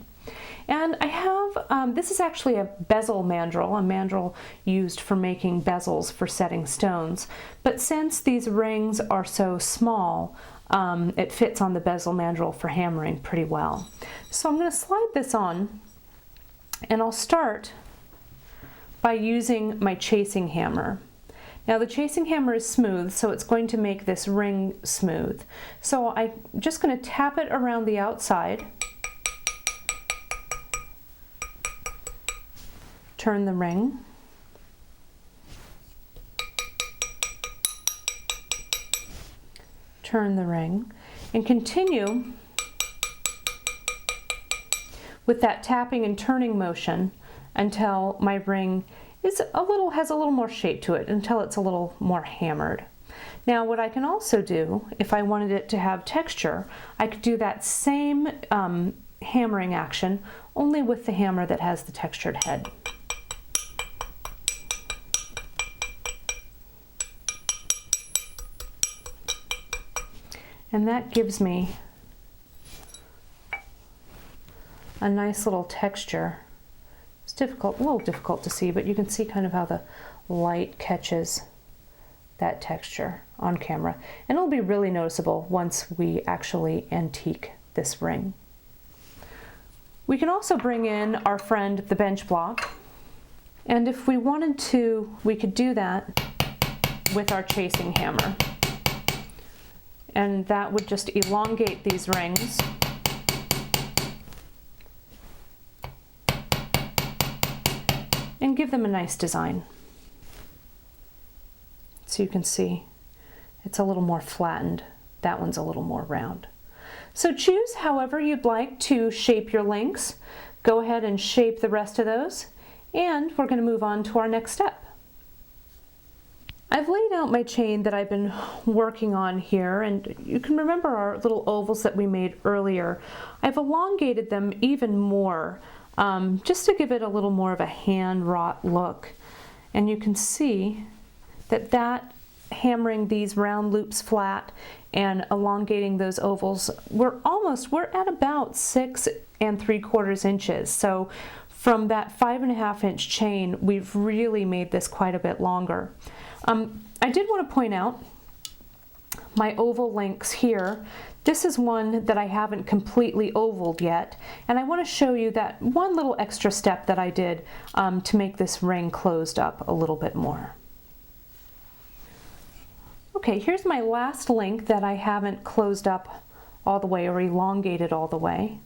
And I have, this is actually a bezel mandrel, a mandrel used for making bezels for setting stones. But since these rings are so small, it fits on the bezel mandrel for hammering pretty well. So I'm going to slide this on, and I'll start by using my chasing hammer. Now the chasing hammer is smooth, so it's going to make this ring smooth. So I'm just going to tap it around the outside, turn the ring, turn the ring, and continue with that tapping and turning motion until my ring has a little more shape to it, until it's a little more hammered. Now what I can also do, if I wanted it to have texture, I could do that same hammering action, only with the hammer that has the textured head. And that gives me a nice little texture. It's a little difficult to see, but you can see kind of how the light catches that texture on camera. And it'll be really noticeable once we actually antique this ring. We can also bring in our friend, the bench block. And if we wanted to, we could do that with our chasing hammer. And that would just elongate these rings. and give them a nice design. So you can see it's a little more flattened. That one's a little more round. So choose however you'd like to shape your links. Go ahead and shape the rest of those, and we're going to move on to our next step. I've laid out my chain that I've been working on here, and you can remember our little ovals that we made earlier. I've elongated them even more, just to give it a little more of a hand-wrought look. And you can see that hammering these round loops flat and elongating those ovals, we're at about 6 3/4 inches. So from that 5.5 inch chain, we've really made this quite a bit longer. I did want to point out my oval links here. This is one that I haven't completely ovaled yet, and I want to show you that one little extra step that I did to make this ring closed up a little bit more. Okay, here's my last link that I haven't closed up all the way or elongated all the way.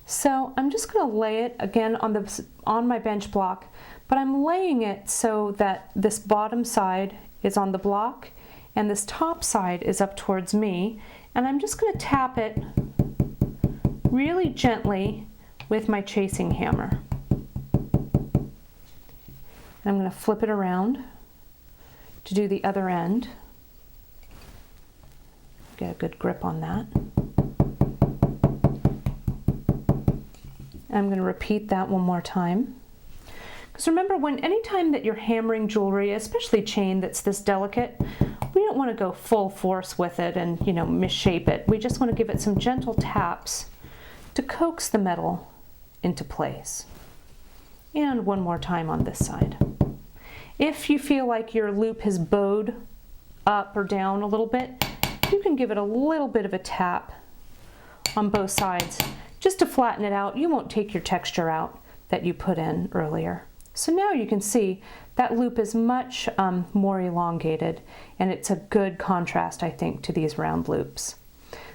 So I'm just going to lay it again on my bench block, but I'm laying it so that this bottom side is on the block and this top side is up towards me, and I'm just going to tap it really gently with my chasing hammer. And I'm going to flip it around to do the other end. Get a good grip on that. I'm going to repeat that one more time. Because remember, anytime that you're hammering jewelry, especially chain that's this delicate, we don't want to go full force with it and, misshape it. We just want to give it some gentle taps to coax the metal into place. And one more time on this side. If you feel like your loop has bowed up or down a little bit, you can give it a little bit of a tap on both sides just to flatten it out. You won't take your texture out that you put in earlier. So now you can see that loop is much more elongated, and it's a good contrast, I think, to these round loops.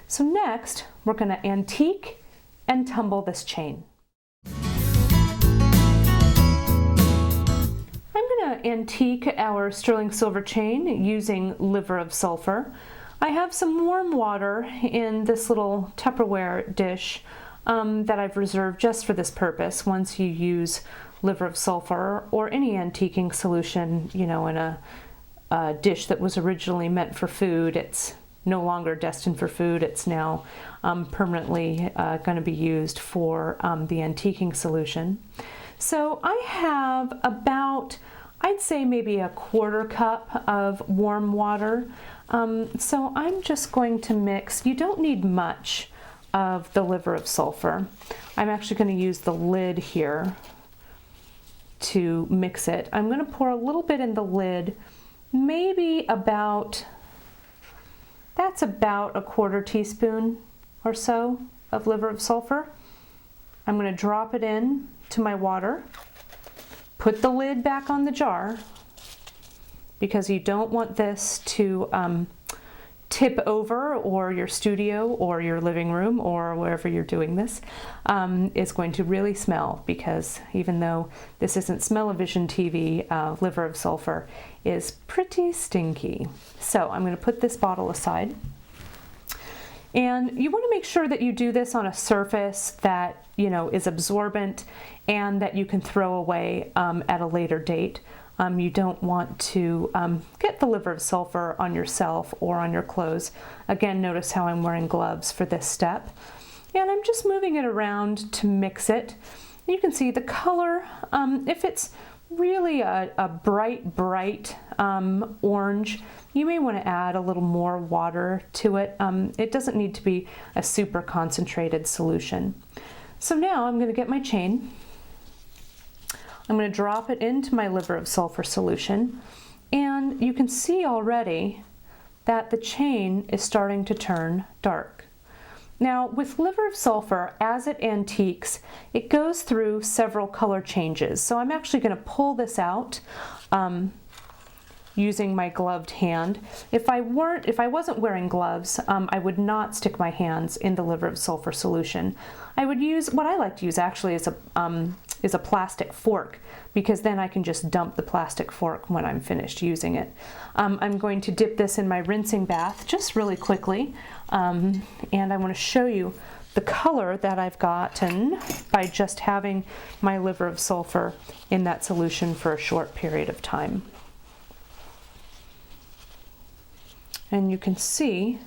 So next, we're going to antique and tumble this chain. I'm going to antique our sterling silver chain using liver of sulfur. I have some warm water in this little Tupperware dish that I've reserved just for this purpose. Once you use liver of sulfur or any antiquing solution, in a dish that was originally meant for food, it's no longer destined for food. It's now permanently going to be used for the antiquing solution. So I have about, I'd say maybe a 1/4 cup of warm water. So I'm just going to mix, you don't need much of the liver of sulfur. I'm actually going to use the lid here to mix it. I'm going to pour a little bit in the lid, maybe that's about a 1/4 teaspoon or so of liver of sulfur. I'm going to drop it in to my water, put the lid back on the jar, because you don't want this to tip over, or your studio or your living room or wherever you're doing this is going to really smell, because even though this isn't smell-o-vision TV, liver of sulfur is pretty stinky. So I'm going to put this bottle aside. And you want to make sure that you do this on a surface that is absorbent and that you can throw away at a later date. You don't want to get the liver of sulfur on yourself or on your clothes. Again, notice how I'm wearing gloves for this step. And I'm just moving it around to mix it. You can see the color, if it's really a bright orange, you may want to add a little more water to it. It doesn't need to be a super concentrated solution. So now I'm going to get my chain. I'm going to drop it into my liver of sulfur solution, and you can see already that the chain is starting to turn dark. Now with liver of sulfur, as it antiques, it goes through several color changes. So I'm actually going to pull this out using my gloved hand. If I wasn't wearing gloves, I would not stick my hands in the liver of sulfur solution. I would use, what I like to use actually is is a plastic fork, because then I can just dump the plastic fork when I'm finished using it. I'm going to dip this in my rinsing bath just really quickly, and I want to show you the color that I've gotten by just having my liver of sulfur in that solution for a short period of time. And you can see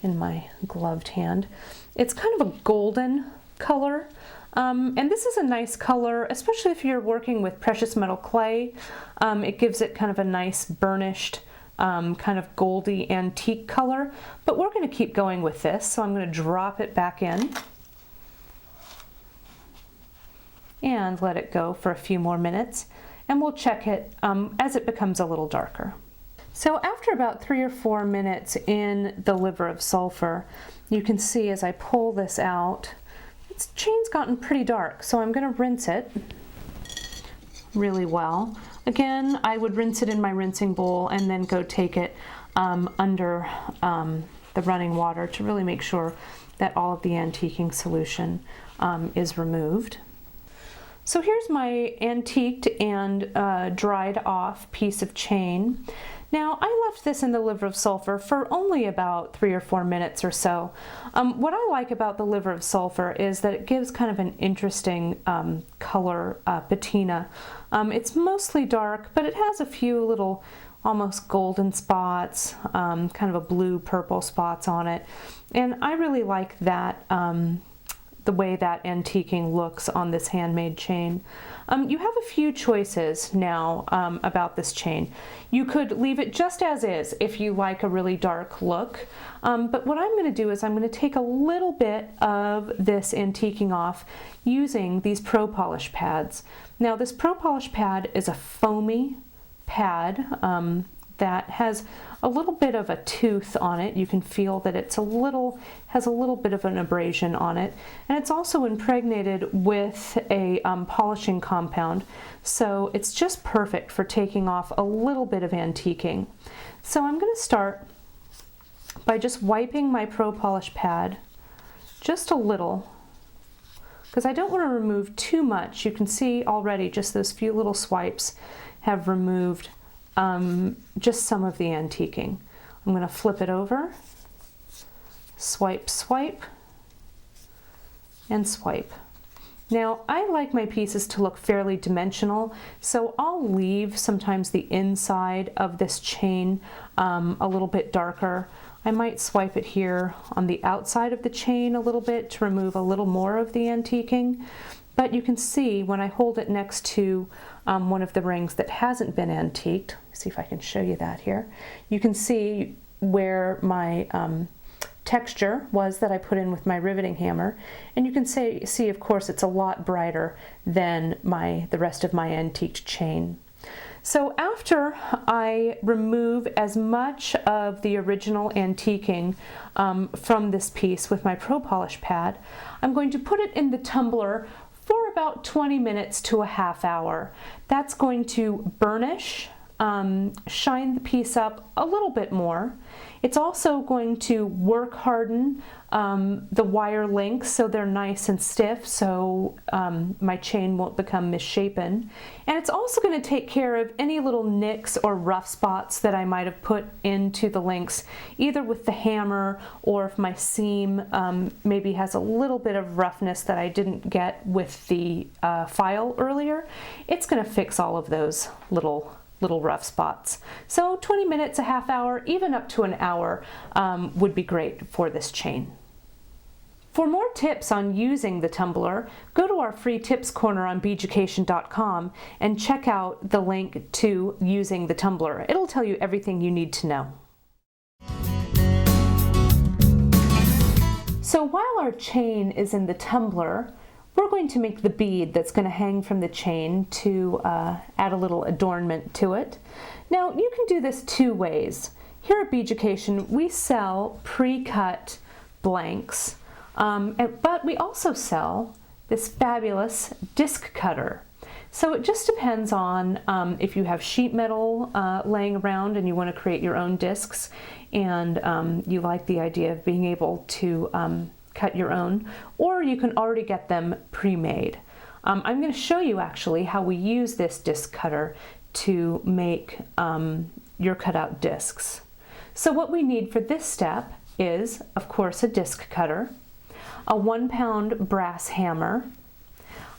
in my gloved hand, it's kind of a golden color. And this is a nice color, especially if you're working with precious metal clay. It gives it kind of a nice burnished, kind of goldy antique color. But we're going to keep going with this, so I'm going to drop it back in and let it go for a few more minutes. And we'll check it as it becomes a little darker. So after about 3 or 4 minutes in the liver of sulfur, you can see as I pull this out, its chain's gotten pretty dark, so I'm going to rinse it really well. Again, I would rinse it in my rinsing bowl and then go take it under the running water to really make sure that all of the antiquing solution is removed. So here's my antiqued and dried off piece of chain. Now, I left this in the liver of sulfur for only about 3 or 4 minutes or so. What I like about the liver of sulfur is that it gives kind of an interesting color patina. It's mostly dark, but it has a few little almost golden spots, kind of a blue-purple spots on it. And I really like that, the way that antiquing looks on this handmade chain. You have a few choices now about this chain. You could leave it just as is if you like a really dark look, but what I'm going to do is I'm going to take a little bit of this antiquing off using these Pro Polish pads. Now this Pro Polish pad is a foamy pad that has a little bit of a tooth on it. You can feel that it's has a little bit of an abrasion on it, and it's also impregnated with a polishing compound, so it's just perfect for taking off a little bit of antiquing. So I'm going to start by just wiping my Pro Polish pad just a little, because I don't want to remove too much. You can see already just those few little swipes have removed just some of the antiquing. I'm going to flip it over, swipe, swipe, and swipe. Now, I like my pieces to look fairly dimensional, so I'll leave sometimes the inside of this chain a little bit darker. I might swipe it here on the outside of the chain a little bit to remove a little more of the antiquing. But you can see when I hold it next to one of the rings that hasn't been antiqued, see if I can show you that here, you can see where my texture was that I put in with my riveting hammer, and you can see of course it's a lot brighter than the rest of my antiqued chain. So after I remove as much of the original antiquing from this piece with my Pro Polish pad, I'm going to put it in the tumbler for about 20 minutes to a half hour. That's going to burnish, shine the piece up a little bit more. It's also going to work harden the wire links so they're nice and stiff, so my chain won't become misshapen. And it's also going to take care of any little nicks or rough spots that I might have put into the links, either with the hammer or if my seam maybe has a little bit of roughness that I didn't get with the file earlier. It's going to fix all of those little rough spots. So 20 minutes, a half hour, even up to an hour would be great for this chain. For more tips on using the tumbler, go to our free tips corner on Beaducation.com and check out the link to using the tumbler. It'll tell you everything you need to know. So while our chain is in the tumbler, we're going to make the bead that's going to hang from the chain to add a little adornment to it. Now, you can do this 2 ways. Here at Beaducation, we sell pre-cut blanks, but we also sell this fabulous disc cutter. So it just depends on if you have sheet metal laying around and you want to create your own discs, and you like the idea of being able to cut your own, or you can already get them pre-made. I'm going to show you actually how we use this disc cutter to make your cutout discs. So what we need for this step is, of course, a disc cutter, a 1-pound brass hammer.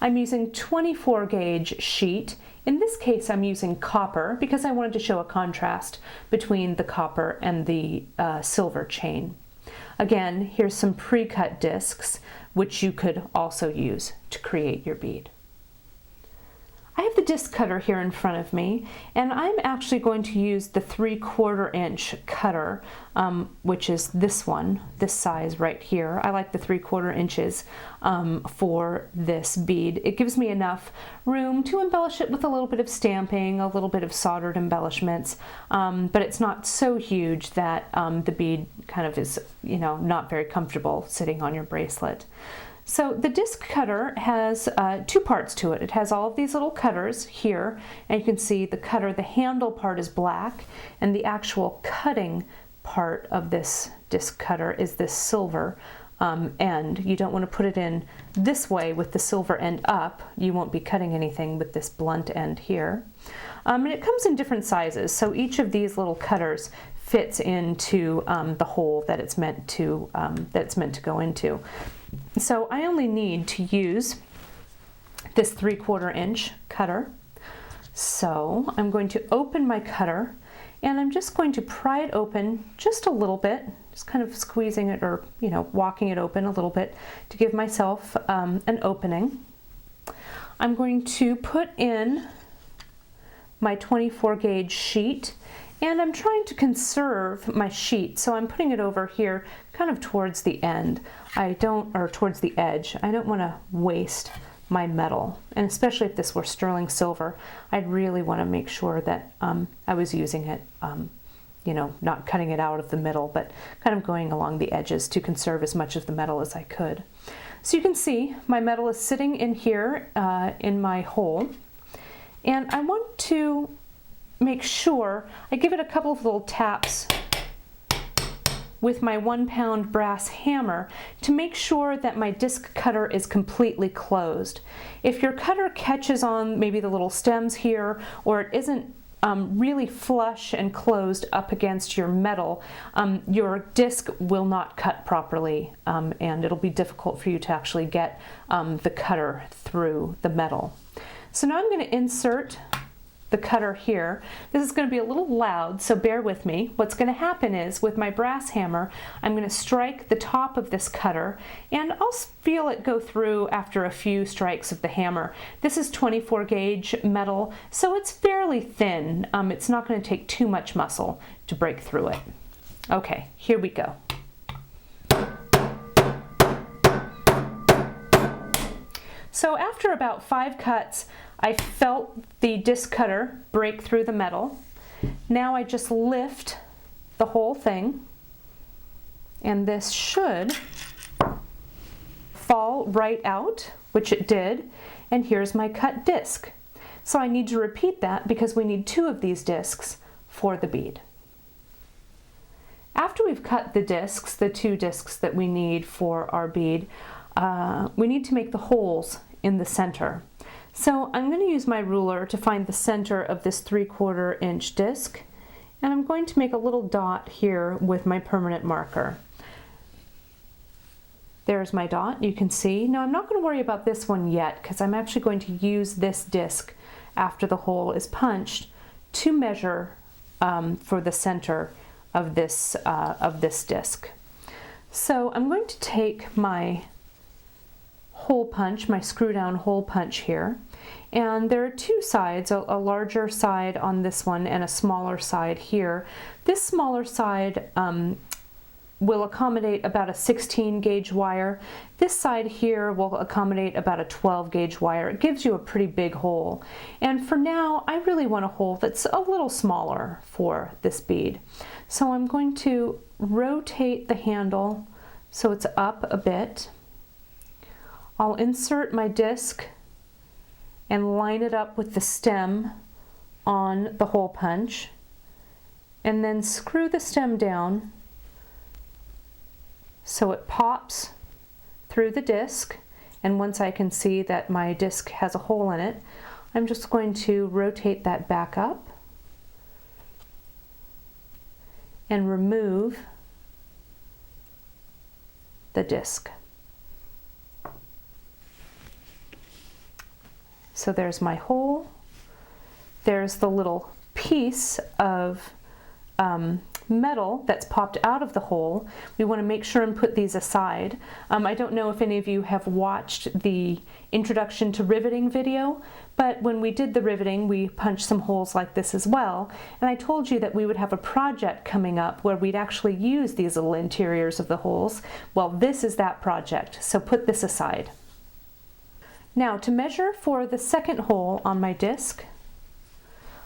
I'm using 24 gauge sheet. In this case, I'm using copper because I wanted to show a contrast between the copper and the silver chain. Again, here's some pre-cut discs, which you could also use to create your bead. I have the disc cutter here in front of me, and I'm actually going to use the 3/4 inch cutter, which is this one, this size right here. I like the 3/4 inches for this bead. It gives me enough room to embellish it with a little bit of stamping, a little bit of soldered embellishments, but it's not so huge that the bead kind of is, you know, not very comfortable sitting on your bracelet. So the disc cutter has two parts to it. It has all of these little cutters here, and you can see the cutter, the handle part is black, and the actual cutting part of this disc cutter is this silver end. You don't want to put it in this way with the silver end up. You won't be cutting anything with this blunt end here. And it comes in different sizes, so each of these little cutters fits into the hole that it's meant to go into. So I only need to use this 3/4 inch cutter. So I'm going to open my cutter, and I'm just going to pry it open just a little bit, just kind of squeezing it, or, you know, walking it open a little bit to give myself an opening. I'm going to put in my 24 gauge sheet, and I'm trying to conserve my sheet, so I'm putting it over here kind of towards the end. Or towards the edge. I don't want to waste my metal, and especially if this were sterling silver, I'd really want to make sure that I was using it, you know, not cutting it out of the middle, but kind of going along the edges to conserve as much of the metal as I could. So you can see my metal is sitting in here in my hole, and I want to make sure I give it a couple of little taps with my 1-pound brass hammer to make sure that my disc cutter is completely closed. If your cutter catches on maybe the little stems here, or it isn't really flush and closed up against your metal, your disc will not cut properly, and it'll be difficult for you to actually get the cutter through the metal. So now I'm going to insert the cutter here. This is going to be a little loud, so bear with me. What's going to happen is, with my brass hammer, I'm going to strike the top of this cutter, and I'll feel it go through after a few strikes of the hammer. This is 24 gauge metal, so it's fairly thin. It's not going to take too much muscle to break through it. Okay, here we go. So after about 5 cuts, I felt the disc cutter break through the metal. Now I just lift the whole thing, and this should fall right out, which it did, and here's my cut disc. So I need to repeat that because we need 2 of these discs for the bead. After we've cut the discs, the 2 discs that we need for our bead, we need to make the holes in the center. So I'm going to use my ruler to find the center of this 3/4 inch disc, and I'm going to make a little dot here with my permanent marker. There's my dot, you can see. Now I'm not going to worry about this one yet, because I'm actually going to use this disc after the hole is punched to measure for the center of this disc. So I'm going to take my hole punch, my screw down hole punch here, and there are 2 sides, a larger side on this one and a smaller side here. This smaller side will accommodate about a 16 gauge wire. This side here will accommodate about a 12 gauge wire. It gives you a pretty big hole, and for now I really want a hole that's a little smaller for this bead. So I'm going to rotate the handle so it's up a bit. I'll insert my disc and line it up with the stem on the hole punch, and then screw the stem down so it pops through the disc, And once I can see that my disc has a hole in it, I'm just going to rotate that back up and remove the disc. So there's my hole. There's the little piece of metal that's popped out of the hole. We want to make sure and put these aside. I don't know if any of you have watched the introduction to riveting video, but when we did the riveting, we punched some holes like this as well. And I told you that we would have a project coming up where we'd actually use these little interiors of the holes. Well, this is that project, so put this aside. Now, to measure for the second hole on my disc,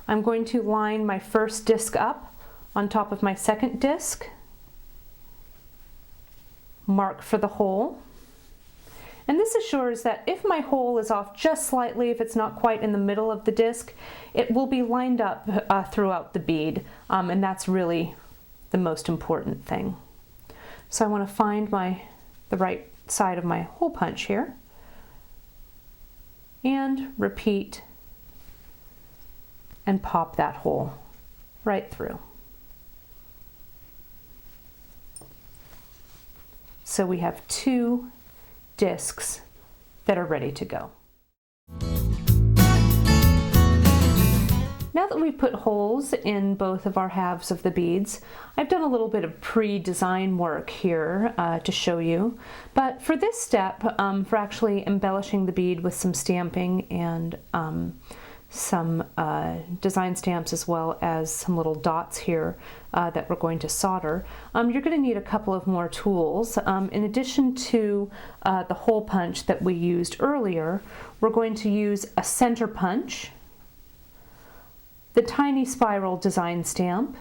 I'm going to line my first disc up on top of my second disc, mark for the hole, and this assures that if my hole is off just slightly, if it's not quite in the middle of the disc, it will be lined up throughout the bead, and that's really the most important thing. So I want to find the right side of my hole punch here, and repeat and pop that hole right through. So we have 2 discs that are ready to go. Now that we've put holes in both of our halves of the beads, I've done a little bit of pre-design work here to show you. But for this step, for actually embellishing the bead with some stamping and some design stamps, as well as some little dots here that we're going to solder, you're going to need a couple of more tools. In addition to the hole punch that we used earlier, we're going to use a center punch, the tiny spiral design stamp.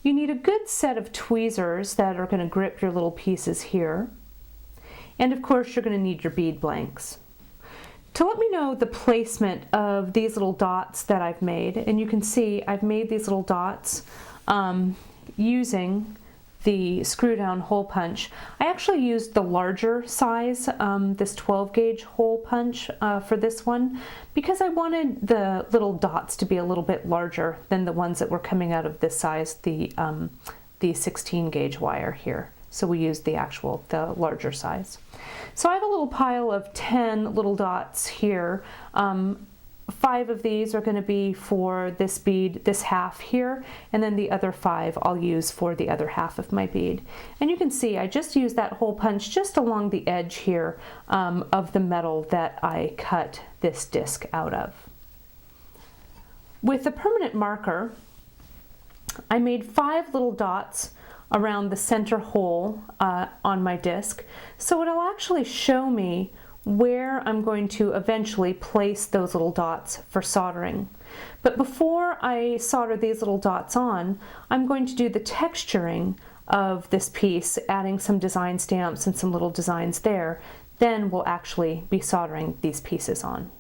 You need a good set of tweezers that are going to grip your little pieces here. And of course, you're going to need your bead blanks. To let me know the placement of these little dots that I've made, and you can see I've made these little dots using the screw down hole punch. I actually used the larger size, this 12 gauge hole punch for this one, because I wanted the little dots to be a little bit larger than the ones that were coming out of this size, the 16 gauge wire here. So we used the larger size. So I have a little pile of 10 little dots here. 5 of these are going to be for this bead, this half here, and then the other 5 I'll use for the other half of my bead. And you can see I just used that hole punch just along the edge here of the metal that I cut this disc out of. With a permanent marker, I made 5 little dots around the center hole on my disc, so it'll actually show me where I'm going to eventually place those little dots for soldering. But before I solder these little dots on, I'm going to do the texturing of this piece, adding some design stamps and some little designs there. Then we'll actually be soldering these pieces on.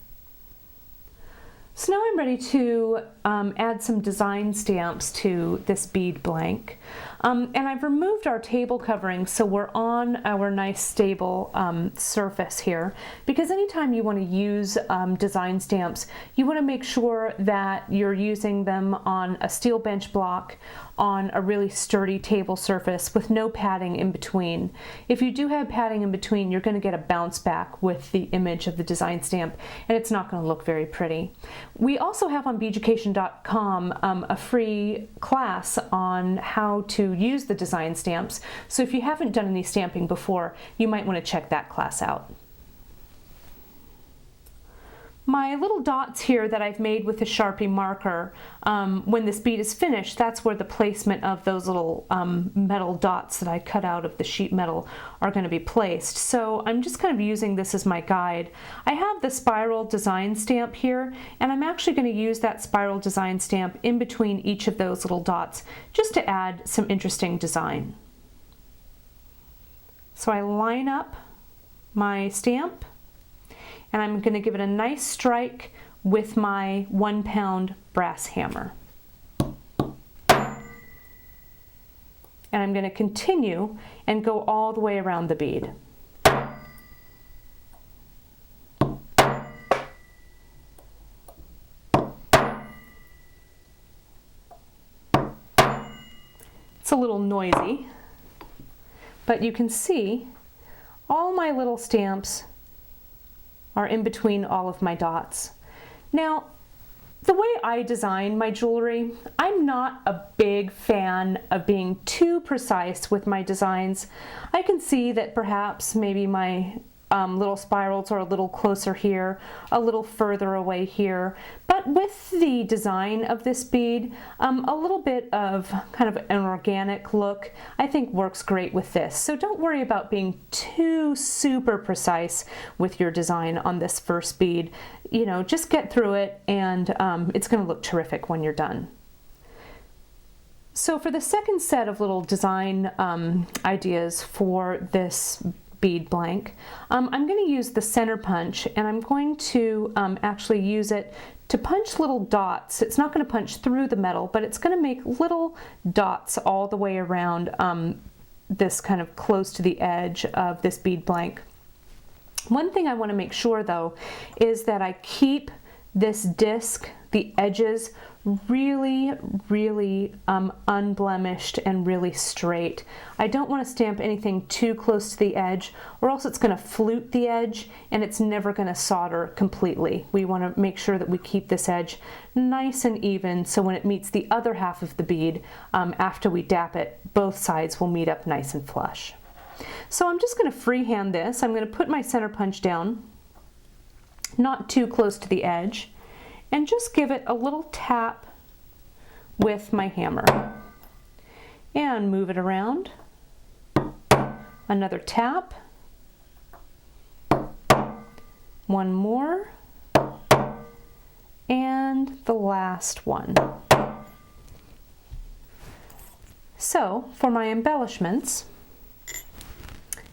So now I'm ready to add some design stamps to this bead blank. And I've removed our table covering so we're on our nice stable surface here, because anytime you want to use design stamps, you want to make sure that you're using them on a steel bench block, on a really sturdy table surface with no padding in between. If you do have padding in between, you're going to get a bounce back with the image of the design stamp, and it's not going to look very pretty. We also have on Beaducation.com a free class on how to use the design stamps, so if you haven't done any stamping before, you might want to check that class out. My little dots here that I've made with a Sharpie marker, when this bead is finished, that's where the placement of those little metal dots that I cut out of the sheet metal are going to be placed. So I'm just kind of using this as my guide. I have the spiral design stamp here, and I'm actually going to use that spiral design stamp in between each of those little dots just to add some interesting design. So I line up my stamp, and I'm going to give it a nice strike with my 1-pound brass hammer. And I'm going to continue and go all the way around the bead. It's a little noisy, but you can see all my little stamps are in between all of my dots. Now, the way I design my jewelry, I'm not a big fan of being too precise with my designs. I can see that perhaps maybe my little spirals are a little closer here, a little further away here. But with the design of this bead, a little bit of kind of an organic look, I think works great with this. So don't worry about being too super precise with your design on this first bead. You know, just get through it and it's going to look terrific when you're done. So for the second set of little design ideas for this bead blank, I'm going to use the center punch, and I'm going to actually use it to punch little dots. It's not going to punch through the metal, but it's going to make little dots all the way around this kind of close to the edge of this bead blank. One thing I want to make sure though is that I keep this disc, the edges, really unblemished and really straight. I don't want to stamp anything too close to the edge, or else it's going to flute the edge and it's never going to solder completely. We want to make sure that we keep this edge nice and even, so when it meets the other half of the bead, after we dap it, both sides will meet up nice and flush. So I'm just going to freehand this. I'm going to put my center punch down, not too close to the edge, and just give it a little tap with my hammer and move it around. Another tap, one more, and the last one. So for my embellishments,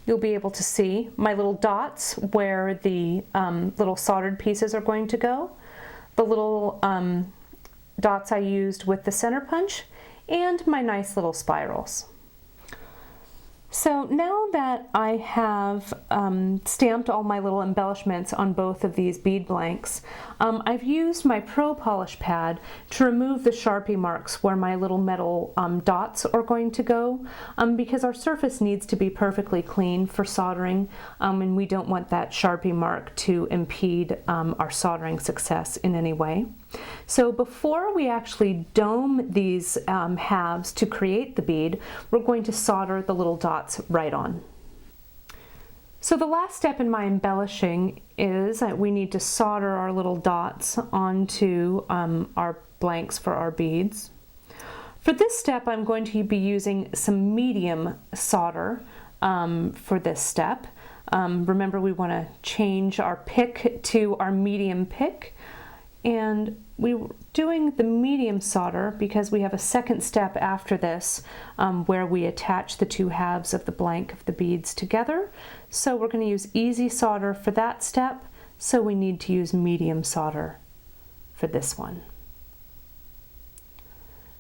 you'll be able to see my little dots where the little soldered pieces are going to go, the little dots I used with the center punch, and my nice little spirals. So now that I have stamped all my little embellishments on both of these bead blanks, I've used my Pro Polish pad to remove the Sharpie marks where my little metal dots are going to go, because our surface needs to be perfectly clean for soldering, and we don't want that Sharpie mark to impede our soldering success in any way. So before we actually dome these halves to create the bead, we're going to solder the little dots right on. So the last step in my embellishing is that we need to solder our little dots onto our blanks for our beads. For this step, I'm going to be using some medium solder for this step. Remember, we want to change our pick to our medium pick. And we're doing the medium solder because we have a second step after this where we attach the two halves of the blank of the beads together. So we're going to use easy solder for that step, so we need to use medium solder for this one.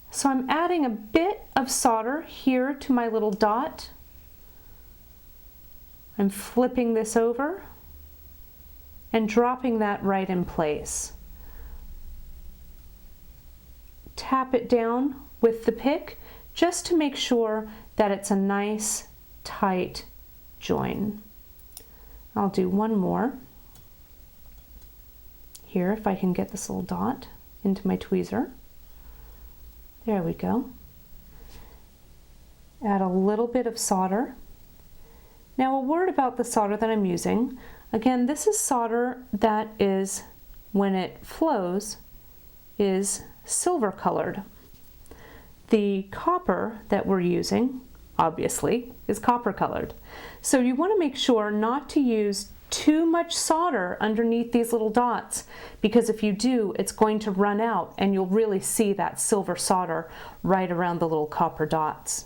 So I'm adding a bit of solder here to my little dot. I'm flipping this over and dropping that right in place. Tap it down with the pick just to make sure that it's a nice tight join. I'll do one more here if I can get this little dot into my tweezer. There we go. Add a little bit of solder. Now a word about the solder that I'm using. Again, this is solder that is, when it flows, is silver colored. The copper that we're using, obviously, is copper colored. So you want to make sure not to use too much solder underneath these little dots, because if you do, it's going to run out and you'll really see that silver solder right around the little copper dots.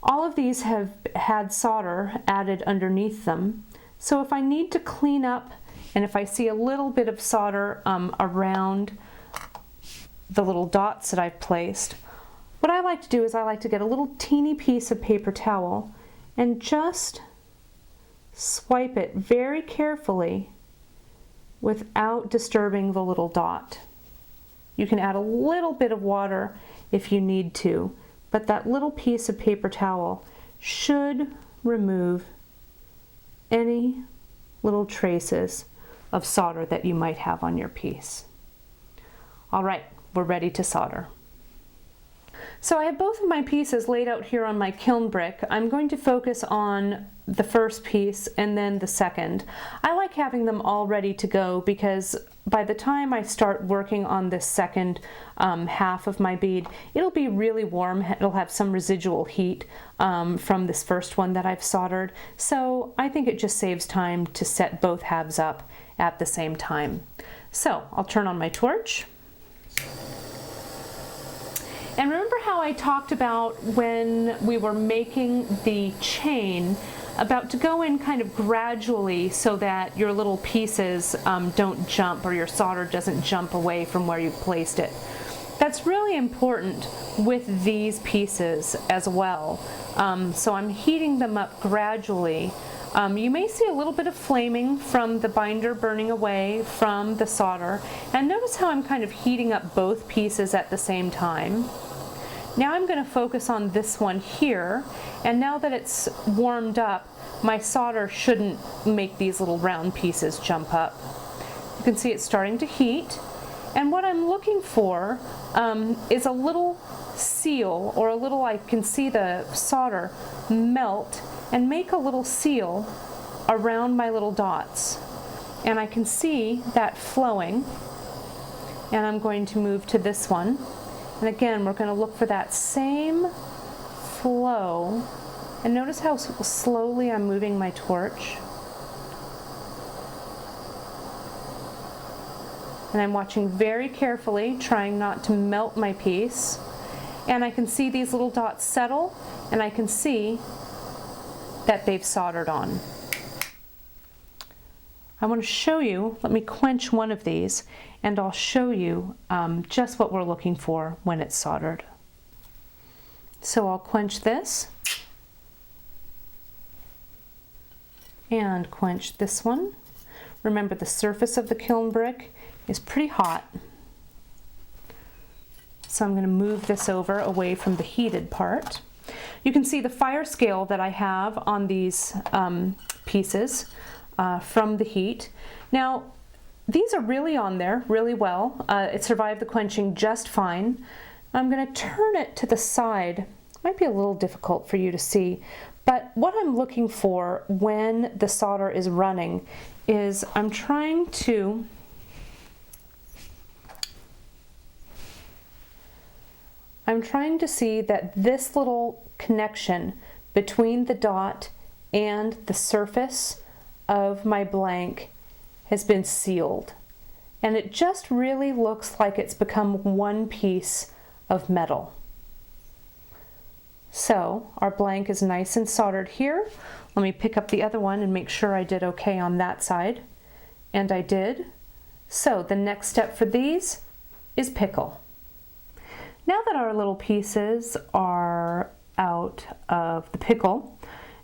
All of these have had solder added underneath them, so if I need to clean up and if I see a little bit of solder around the little dots that I've placed, what I like to do is I like to get a little teeny piece of paper towel and just swipe it very carefully without disturbing the little dot. You can add a little bit of water if you need to, but that little piece of paper towel should remove any little traces of solder that you might have on your piece. All right, we're ready to solder. So I have both of my pieces laid out here on my kiln brick. I'm going to focus on the first piece and then the second. I like having them all ready to go because by the time I start working on this second half of my bead, it'll be really warm. It'll have some residual heat from this first one that I've soldered. So I think it just saves time to set both halves up at the same time. So I'll turn on my torch. And remember how I talked about when we were making the chain about to go in kind of gradually so that your little pieces don't jump or your solder doesn't jump away from where you've placed it. That's really important with these pieces as well. So I'm heating them up gradually. You may see a little bit of flaming from the binder burning away from the solder. And notice how I'm kind of heating up both pieces at the same time. Now I'm going to focus on this one here, and now that it's warmed up, my solder shouldn't make these little round pieces jump up. You can see it's starting to heat, and what I'm looking for is a little seal, or a little, I can see the solder melt and make a little seal around my little dots. And I can see that flowing, and I'm going to move to this one. And again, we're going to look for that same flow. And notice how slowly I'm moving my torch. And I'm watching very carefully, trying not to melt my piece. And I can see these little dots settle, and I can see that they've soldered on. I want to show you, let me quench one of these, and I'll show you just what we're looking for when it's soldered. So I'll quench this, and quench this one. Remember, the surface of the kiln brick is pretty hot. So I'm going to move this over away from the heated part. You can see the fire scale that I have on these pieces from the heat. Now, these are really on there really well. It survived the quenching just fine. I'm going to turn it to the side. Might be a little difficult for you to see, but what I'm looking for when the solder is running is I'm trying to see that this little connection between the dot and the surface of my blank has been sealed. And it just really looks like it's become one piece of metal. So our blank is nice and soldered here. Let me pick up the other one and make sure I did okay on that side. And I did. So the next step for these is pickle. Now that our little pieces are out of the pickle,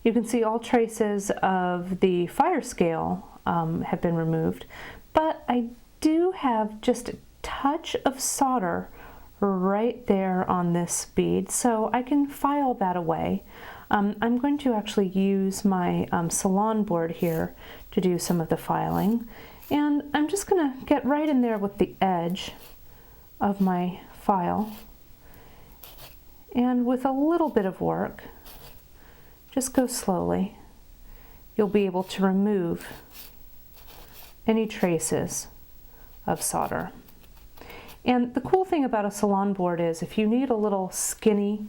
you can see all traces of the fire scale have been removed, but I do have just a touch of solder right there on this bead, so I can file that away. I'm going to actually use my salon board here to do some of the filing, and I'm just going to get right in there with the edge of my file, and with a little bit of work, just go slowly, you'll be able to remove any traces of solder. And the cool thing about a salon board is if you need a little skinny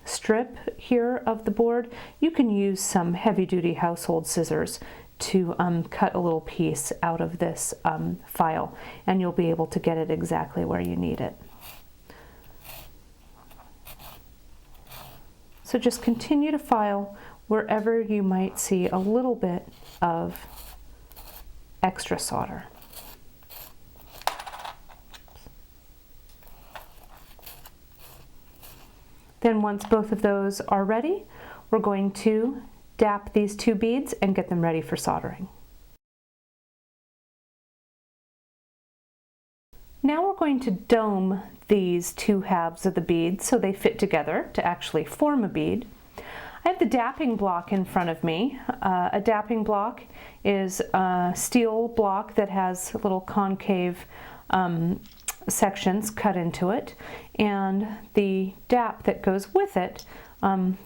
strip here of the board, you can use some heavy-duty household scissors to cut a little piece out of this file, and you'll be able to get it exactly where you need it. So just continue to file wherever you might see a little bit of extra solder. Then once both of those are ready, we're going to dap these two beads and get them ready for soldering. Now we're going to dome these two halves of the bead so they fit together to actually form a bead. I have the dapping block in front of me. A dapping block is a steel block that has little concave sections cut into it, and the dap that goes with it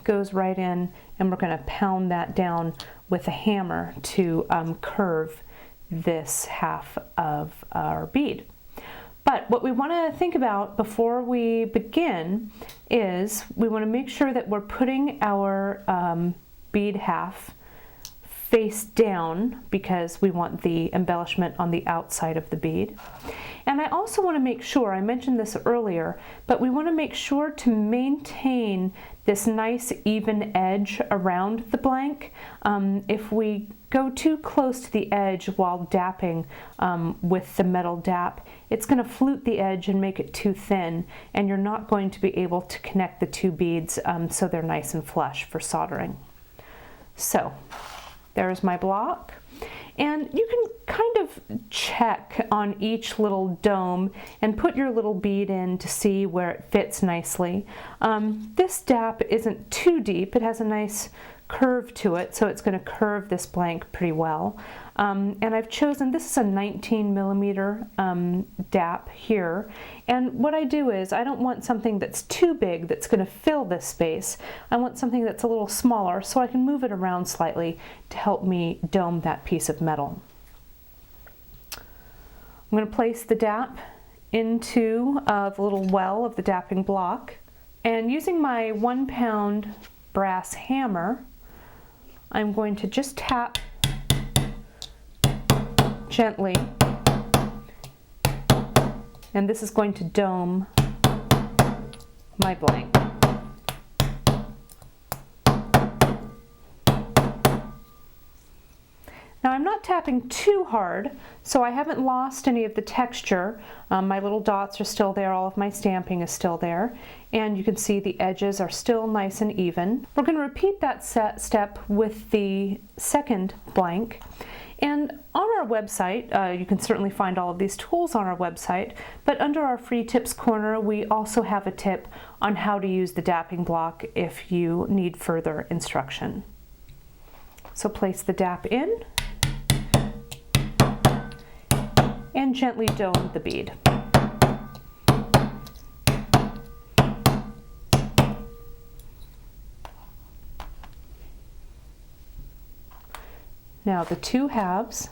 goes right in, and we're going to pound that down with a hammer to curve this half of our bead. But what we want to think about before we begin is we want to make sure that we're putting our bead half face down, because we want the embellishment on the outside of the bead. And I also want to make sure, I mentioned this earlier, but we want to make sure to maintain this nice even edge around the blank. If we go too close to the edge while dapping with the metal dap, it's going to flute the edge and make it too thin, and you're not going to be able to connect the two beads so they're nice and flush for soldering. So there's my block. And you can kind of check on each little dome and put your little bead in to see where it fits nicely. This dap isn't too deep. It has a nice curve to it, so it's going to curve this blank pretty well. And I've chosen, this is a 19mm dap here. And what I do is, I don't want something that's too big that's going to fill this space. I want something that's a little smaller so I can move it around slightly to help me dome that piece of metal. I'm going to place the dap into the little well of the dapping block, and using my 1-pound brass hammer, I'm going to just tap gently, and this is going to dome my blank. Now I'm not tapping too hard, so I haven't lost any of the texture. My little dots are still there, all of my stamping is still there, and you can see the edges are still nice and even. We're going to repeat that step with the second blank. And on our website, you can certainly find all of these tools on our website, but under our free tips corner, we also have a tip on how to use the dapping block if you need further instruction. So place the dap in and gently dome the bead. Now the two halves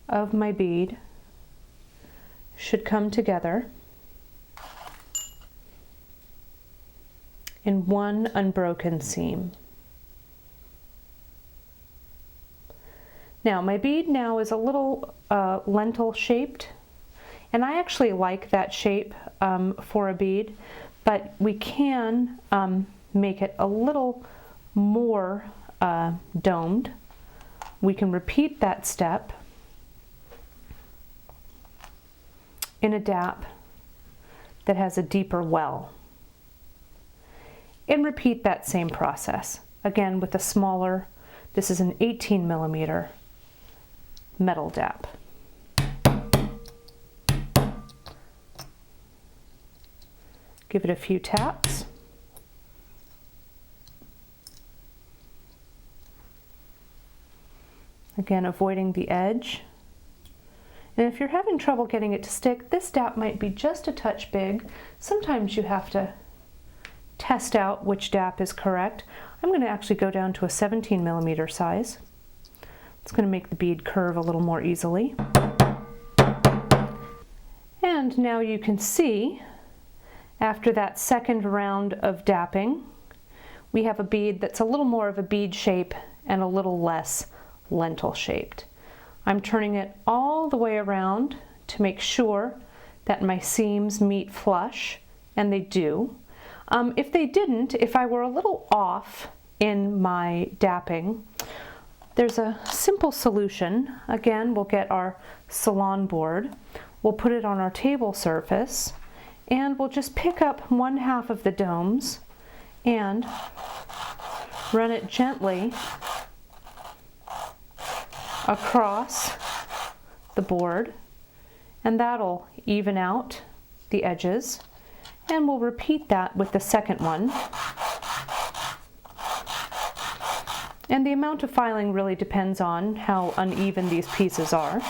of my bead should come together in one unbroken seam. Now my bead now is a little lentil shaped, and I actually like that shape for a bead, but we can make it a little more domed. We can repeat that step in a dap that has a deeper well, and repeat that same process again with a smaller, this is an 18mm metal dap. Give it a few taps. Again, avoiding the edge. And if you're having trouble getting it to stick, this dap might be just a touch big. Sometimes you have to test out which dap is correct. I'm going to actually go down to a 17mm size. It's going to make the bead curve a little more easily. And now you can see, after that second round of dapping, we have a bead that's a little more of a bead shape and a little less lentil shaped. I'm turning it all the way around to make sure that my seams meet flush, and they do. If they didn't, if I were a little off in my dapping, there's a simple solution. Again, we'll get our salon board, we'll put it on our table surface, and we'll just pick up 1/2 of the domes and run it gently across the board, and that'll even out the edges. And we'll repeat that with the second one. And the amount of filing really depends on how uneven these pieces are.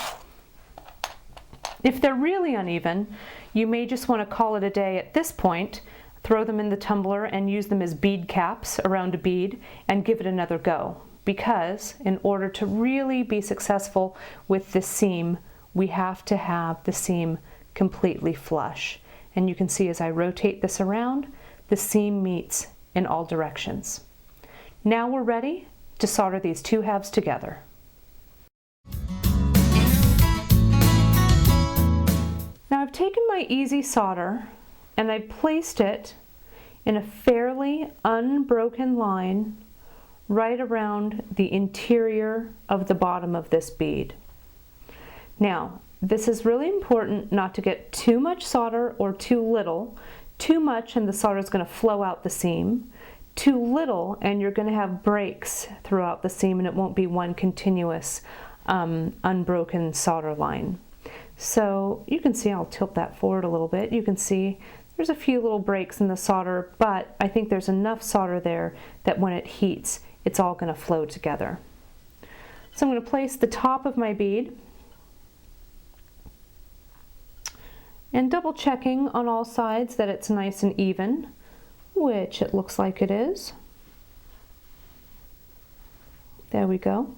If they're really uneven, you may just want to call it a day at this point, throw them in the tumbler and use them as bead caps around a bead and give it another go. Because in order to really be successful with this seam, we have to have the seam completely flush. And you can see as I rotate this around, the seam meets in all directions. Now we're ready to solder these two halves together. Now I've taken my easy solder and I've placed it in a fairly unbroken line right around the interior of the bottom of this bead. Now, this is really important not to get too much solder or too little. Too much and the solder is going to flow out the seam. Too little and you're going to have breaks throughout the seam and it won't be one continuous unbroken solder line. So you can see, I'll tilt that forward a little bit, you can see there's a few little breaks in the solder, but I think there's enough solder there that when it heats, it's all going to flow together. So I'm going to place the top of my bead and double checking on all sides that it's nice and even, which it looks like it is. There we go.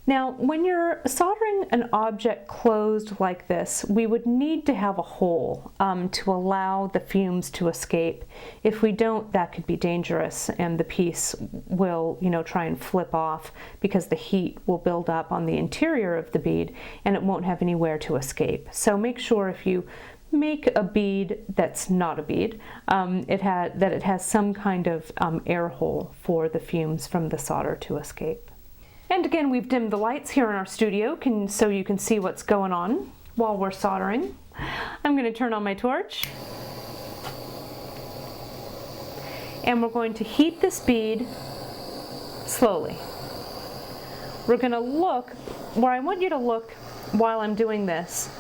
Now, when you're soldering an object closed like this, we would need to have a hole to allow the fumes to escape. If we don't, that could be dangerous and the piece will, try and flip off because the heat will build up on the interior of the bead and it won't have anywhere to escape. So make sure if you make a bead that's not a bead, that it has some kind of air hole for the fumes from the solder to escape. And again, we've dimmed the lights here in our studio so you can see what's going on while we're soldering. I'm going to turn on my torch. And we're going to heat this bead slowly. We're going to look, where I want you to look while I'm doing this,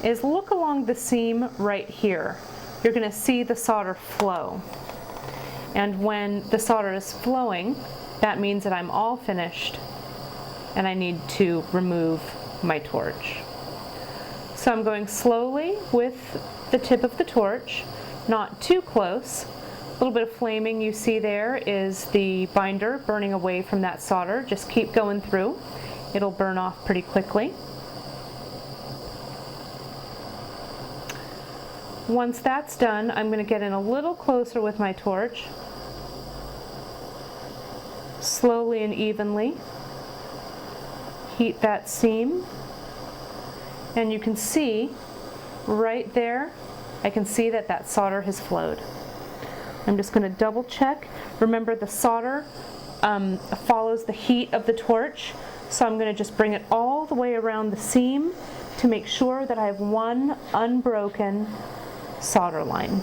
is look along the seam right here. You're going to see the solder flow. And when the solder is flowing, that means that I'm all finished and I need to remove my torch. So I'm going slowly with the tip of the torch, not too close. A little bit of flaming you see there is the binder burning away from that solder. Just keep going through. It'll burn off pretty quickly. Once that's done, I'm going to get in a little closer with my torch, slowly and evenly heat that seam, and you can see right there, I can see that that solder has flowed. I'm just going to double check. Remember, the solder follows the heat of the torch, so I'm going to just bring it all the way around the seam to make sure that I have one unbroken solder line.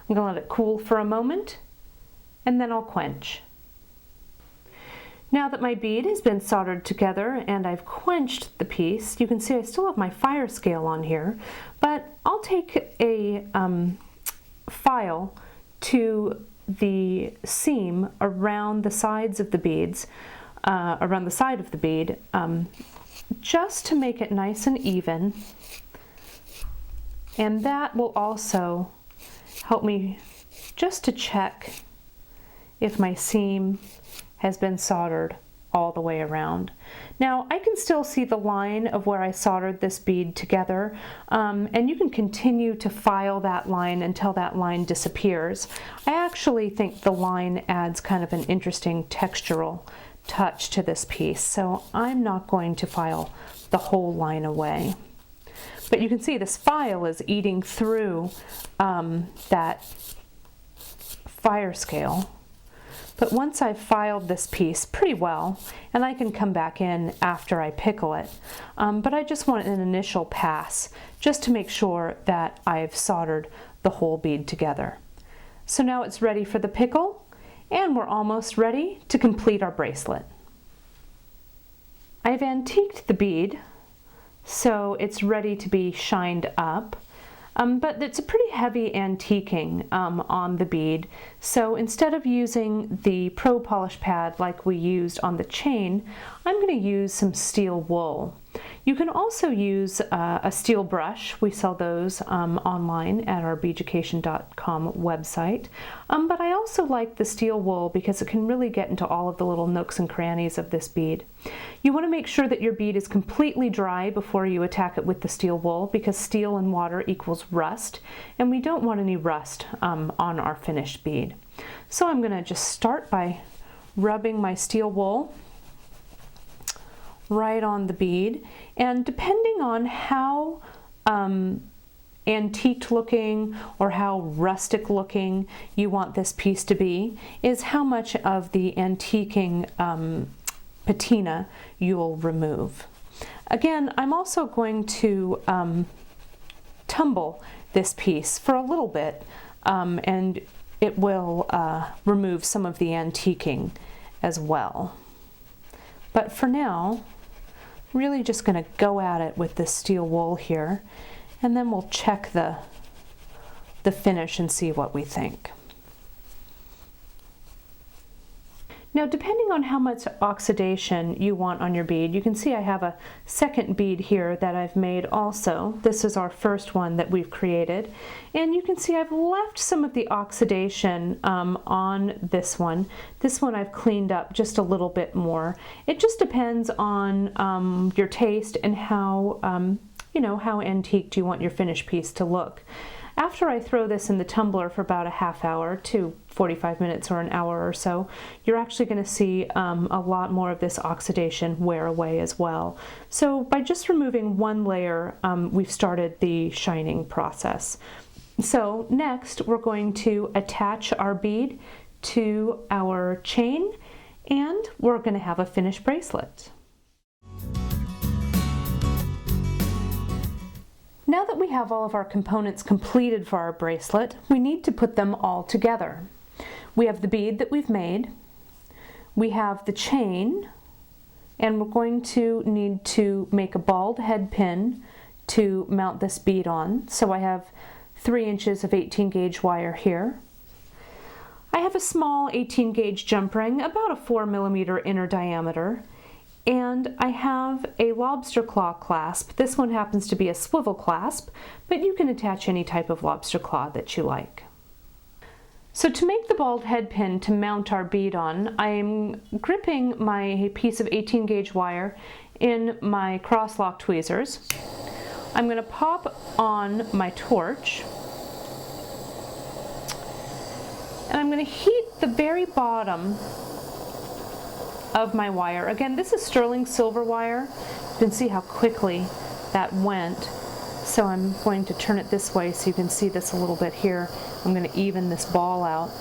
I'm going to let it cool for a moment and then I'll quench. Now that my bead has been soldered together and I've quenched the piece, you can see I still have my fire scale on here, but I'll take a file to the seam around the sides of the beads, around the side of the bead, just to make it nice and even, and that will also help me just to check if my seam has been soldered all the way around. Now I can still see the line of where I soldered this bead together, and you can continue to file that line until that line disappears. I actually think the line adds kind of an interesting textural touch to this piece, so I'm not going to file the whole line away. But you can see this file is eating through that fire scale. But once I've filed this piece pretty well, and I can come back in after I pickle it, but I just want an initial pass just to make sure that I've soldered the whole bead together. So now it's ready for the pickle, And we're almost ready to complete our bracelet. I've antiqued the bead, so it's ready to be shined up. But it's a pretty heavy antiquing on the bead, so instead of using the Pro Polish pad like we used on the chain, I'm going to use some steel wool. You can also use a steel brush. We sell those online at our Beaducation.com website. But I also like the steel wool because it can really get into all of the little nooks and crannies of this bead. You want to make sure that your bead is completely dry before you attack it with the steel wool, because steel and water equals rust, and we don't want any rust on our finished bead. So I'm going to just start by rubbing my steel wool right on the bead, and depending on how antique looking or how rustic looking you want this piece to be is how much of the antiquing patina you'll remove. Again, I'm also going to tumble this piece for a little bit, and it will remove some of the antiquing as well. But for now, really just going to go at it with this steel wool here, and then we'll check the finish and see what we think. Now, depending on how much oxidation you want on your bead, you can see I have a second bead here that I've made also. This is our first one that we've created. And you can see I've left some of the oxidation on this one. This one I've cleaned up just a little bit more. It just depends on your taste and how, how antique do you want your finished piece to look. After I throw this in the tumbler for about a half hour to 45 minutes or an hour or so, you're actually going to see a lot more of this oxidation wear away as well. So by just removing one layer, we've started the shining process. So next we're going to attach our bead to our chain, and we're going to have a finished bracelet. Now that we have all of our components completed for our bracelet, we need to put them all together. We have the bead that we've made, we have the chain, and we're going to need to make a bald head pin to mount this bead on. So I have 3 inches of 18 gauge wire here. I have a small 18 gauge jump ring, about a 4 millimeter inner diameter. And I have a lobster claw clasp. This one happens to be a swivel clasp, but you can attach any type of lobster claw that you like. So to make the bald head pin to mount our bead on, I'm gripping my piece of 18 gauge wire in my cross lock tweezers. I'm going to pop on my torch, and I'm going to heat the very bottom of my wire. Again, this is sterling silver wire. You can see how quickly that went. So I'm going to turn it this way so you can see this a little bit here. I'm going to even this ball out.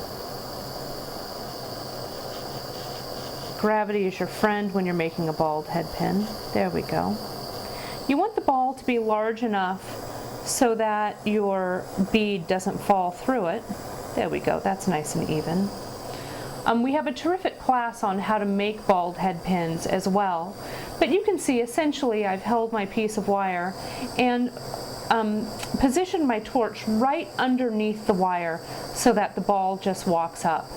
Gravity is your friend when you're making a bald head pin. There we go. You want the ball to be large enough so that your bead doesn't fall through it. There we go, that's nice and even. We have a terrific class on how to make bald head pins as well, but you can see essentially I've held my piece of wire and positioned my torch right underneath the wire so that the ball just walks up.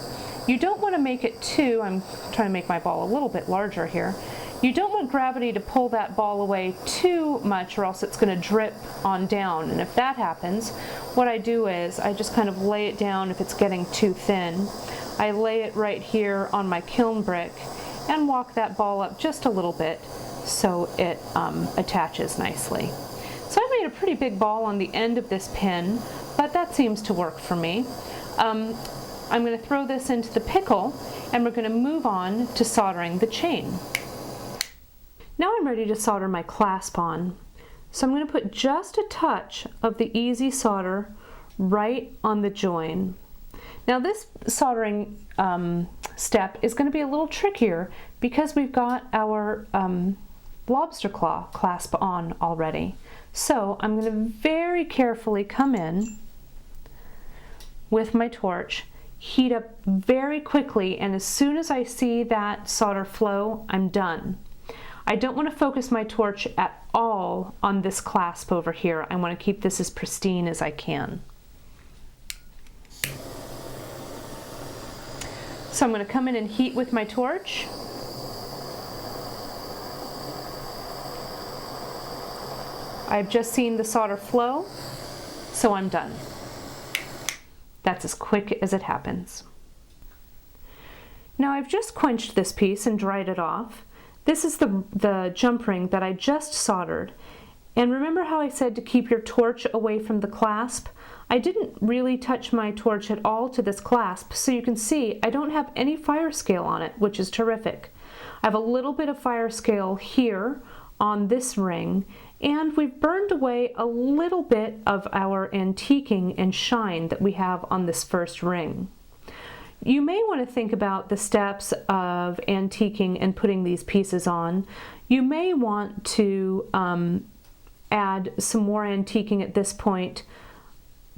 You don't want to make it too, I'm trying to make my ball a little bit larger here, you don't want gravity to pull that ball away too much or else it's going to drip on down, and if that happens, what I do is I just kind of lay it down if it's getting too thin. I lay it right here on my kiln brick and walk that ball up just a little bit so it attaches nicely. So I made a pretty big ball on the end of this pin, but that seems to work for me. I'm going to throw this into the pickle, and we're going to move on to soldering the chain. Now I'm ready to solder my clasp on. So I'm going to put just a touch of the easy solder right on the join. Now this soldering step is going to be a little trickier because we've got our lobster claw clasp on already. So I'm going to very carefully come in with my torch, heat up very quickly, and as soon as I see that solder flow, I'm done. I don't want to focus my torch at all on this clasp over here. I want to keep this as pristine as I can. So I'm going to come in and heat with my torch. I've just seen the solder flow, so I'm done. That's as quick as it happens. Now I've just quenched this piece and dried it off. This is the jump ring that I just soldered. And remember how I said to keep your torch away from the clasp? I didn't really touch my torch at all to this clasp, so you can see I don't have any fire scale on it, which is terrific. I have a little bit of fire scale here on this ring, and we've burned away a little bit of our antiquing and shine that we have on this first ring. You may want to think about the steps of antiquing and putting these pieces on. You may want to add some more antiquing at this point,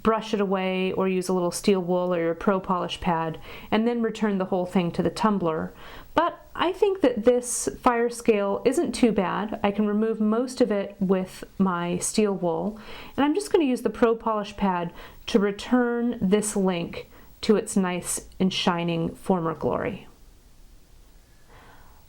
brush it away, or use a little steel wool or your pro polish pad, and then return the whole thing to the tumbler. But I think that this fire scale isn't too bad. I can remove most of it with my steel wool, and I'm just going to use the pro polish pad to return this link to its nice and shining former glory.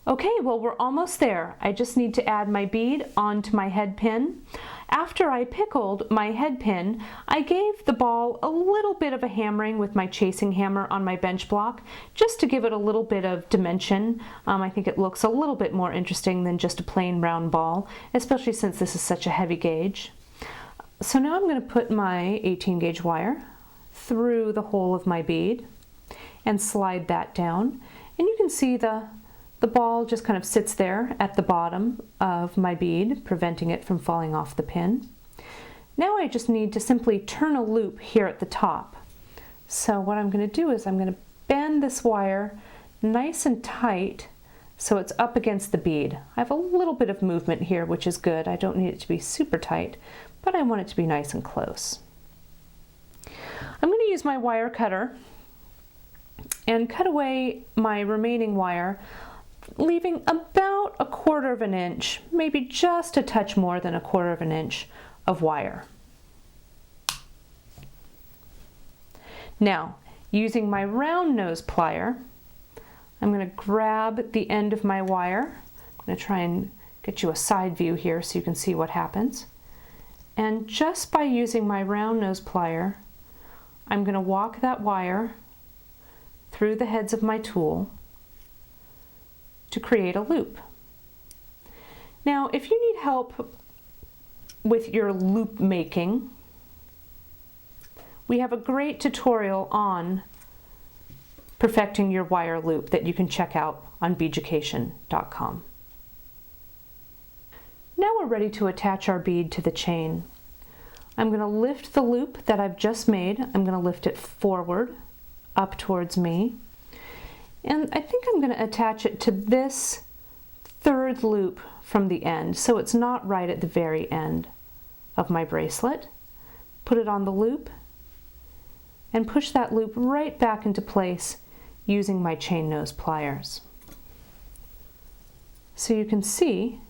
Okay, well, we're almost there. I just need to add my bead onto my head pin. After I pickled my head pin, I gave the ball a little bit of a hammering with my chasing hammer on my bench block, just to give it a little bit of dimension. I think it looks a little bit more interesting than just a plain round ball, especially since this is such a heavy gauge. So now I'm going to put my 18 gauge wire through the hole of my bead and slide that down. And you can see the ball just kind of sits there at the bottom of my bead, preventing it from falling off the pin. Now I just need to simply turn a loop here at the top. So what I'm going to do is I'm going to bend this wire nice and tight so it's up against the bead. I have a little bit of movement here, which is good. I don't need it to be super tight, but I want it to be nice and close. I'm going to use my wire cutter and cut away my remaining wire, leaving about 1/4 of an inch, maybe just a touch more than 1/4 of an inch of wire. Now, using my round nose plier, I'm going to grab the end of my wire. I'm going to try and get you a side view here so you can see what happens. And just by using my round nose plier, I'm going to walk that wire through the heads of my tool to create a loop. Now, if you need help with your loop making, we have a great tutorial on perfecting your wire loop that you can check out on Beaducation.com. Now we're ready to attach our bead to the chain. I'm going to lift the loop that I've just made. I'm going to lift it forward, up towards me. And I think I'm going to attach it to this third loop from the end, so it's not right at the very end of my bracelet. Put it on the loop and push that loop right back into place using my chain nose pliers. So you can see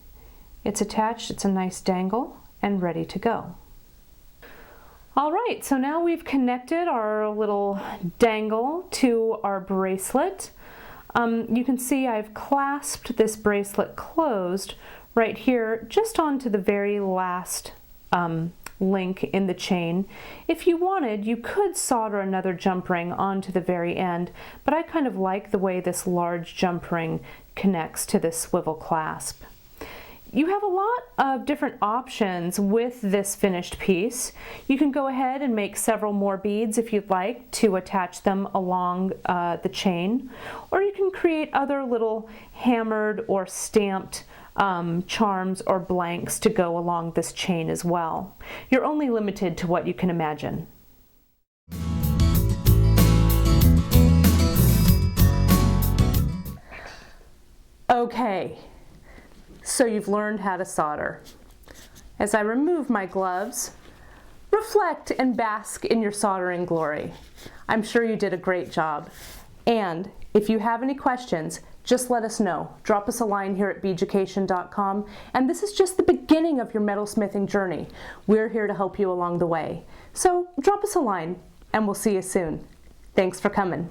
it's attached, it's a nice dangle and ready to go. All right, so now we've connected our little dangle to our bracelet. You can see I've clasped this bracelet closed right here just onto the very last link in the chain. If you wanted, you could solder another jump ring onto the very end, but I kind of like the way this large jump ring connects to this swivel clasp. You have a lot of different options with this finished piece. You can go ahead and make several more beads if you'd like to attach them along the chain, or you can create other little hammered or stamped charms or blanks to go along this chain as well. You're only limited to what you can imagine. Okay. So you've learned how to solder. As I remove my gloves, reflect and bask in your soldering glory. I'm sure you did a great job. And if you have any questions, just let us know. Drop us a line here at Beaducation.com. And this is just the beginning of your metalsmithing journey. We're here to help you along the way. So drop us a line, and we'll see you soon. Thanks for coming.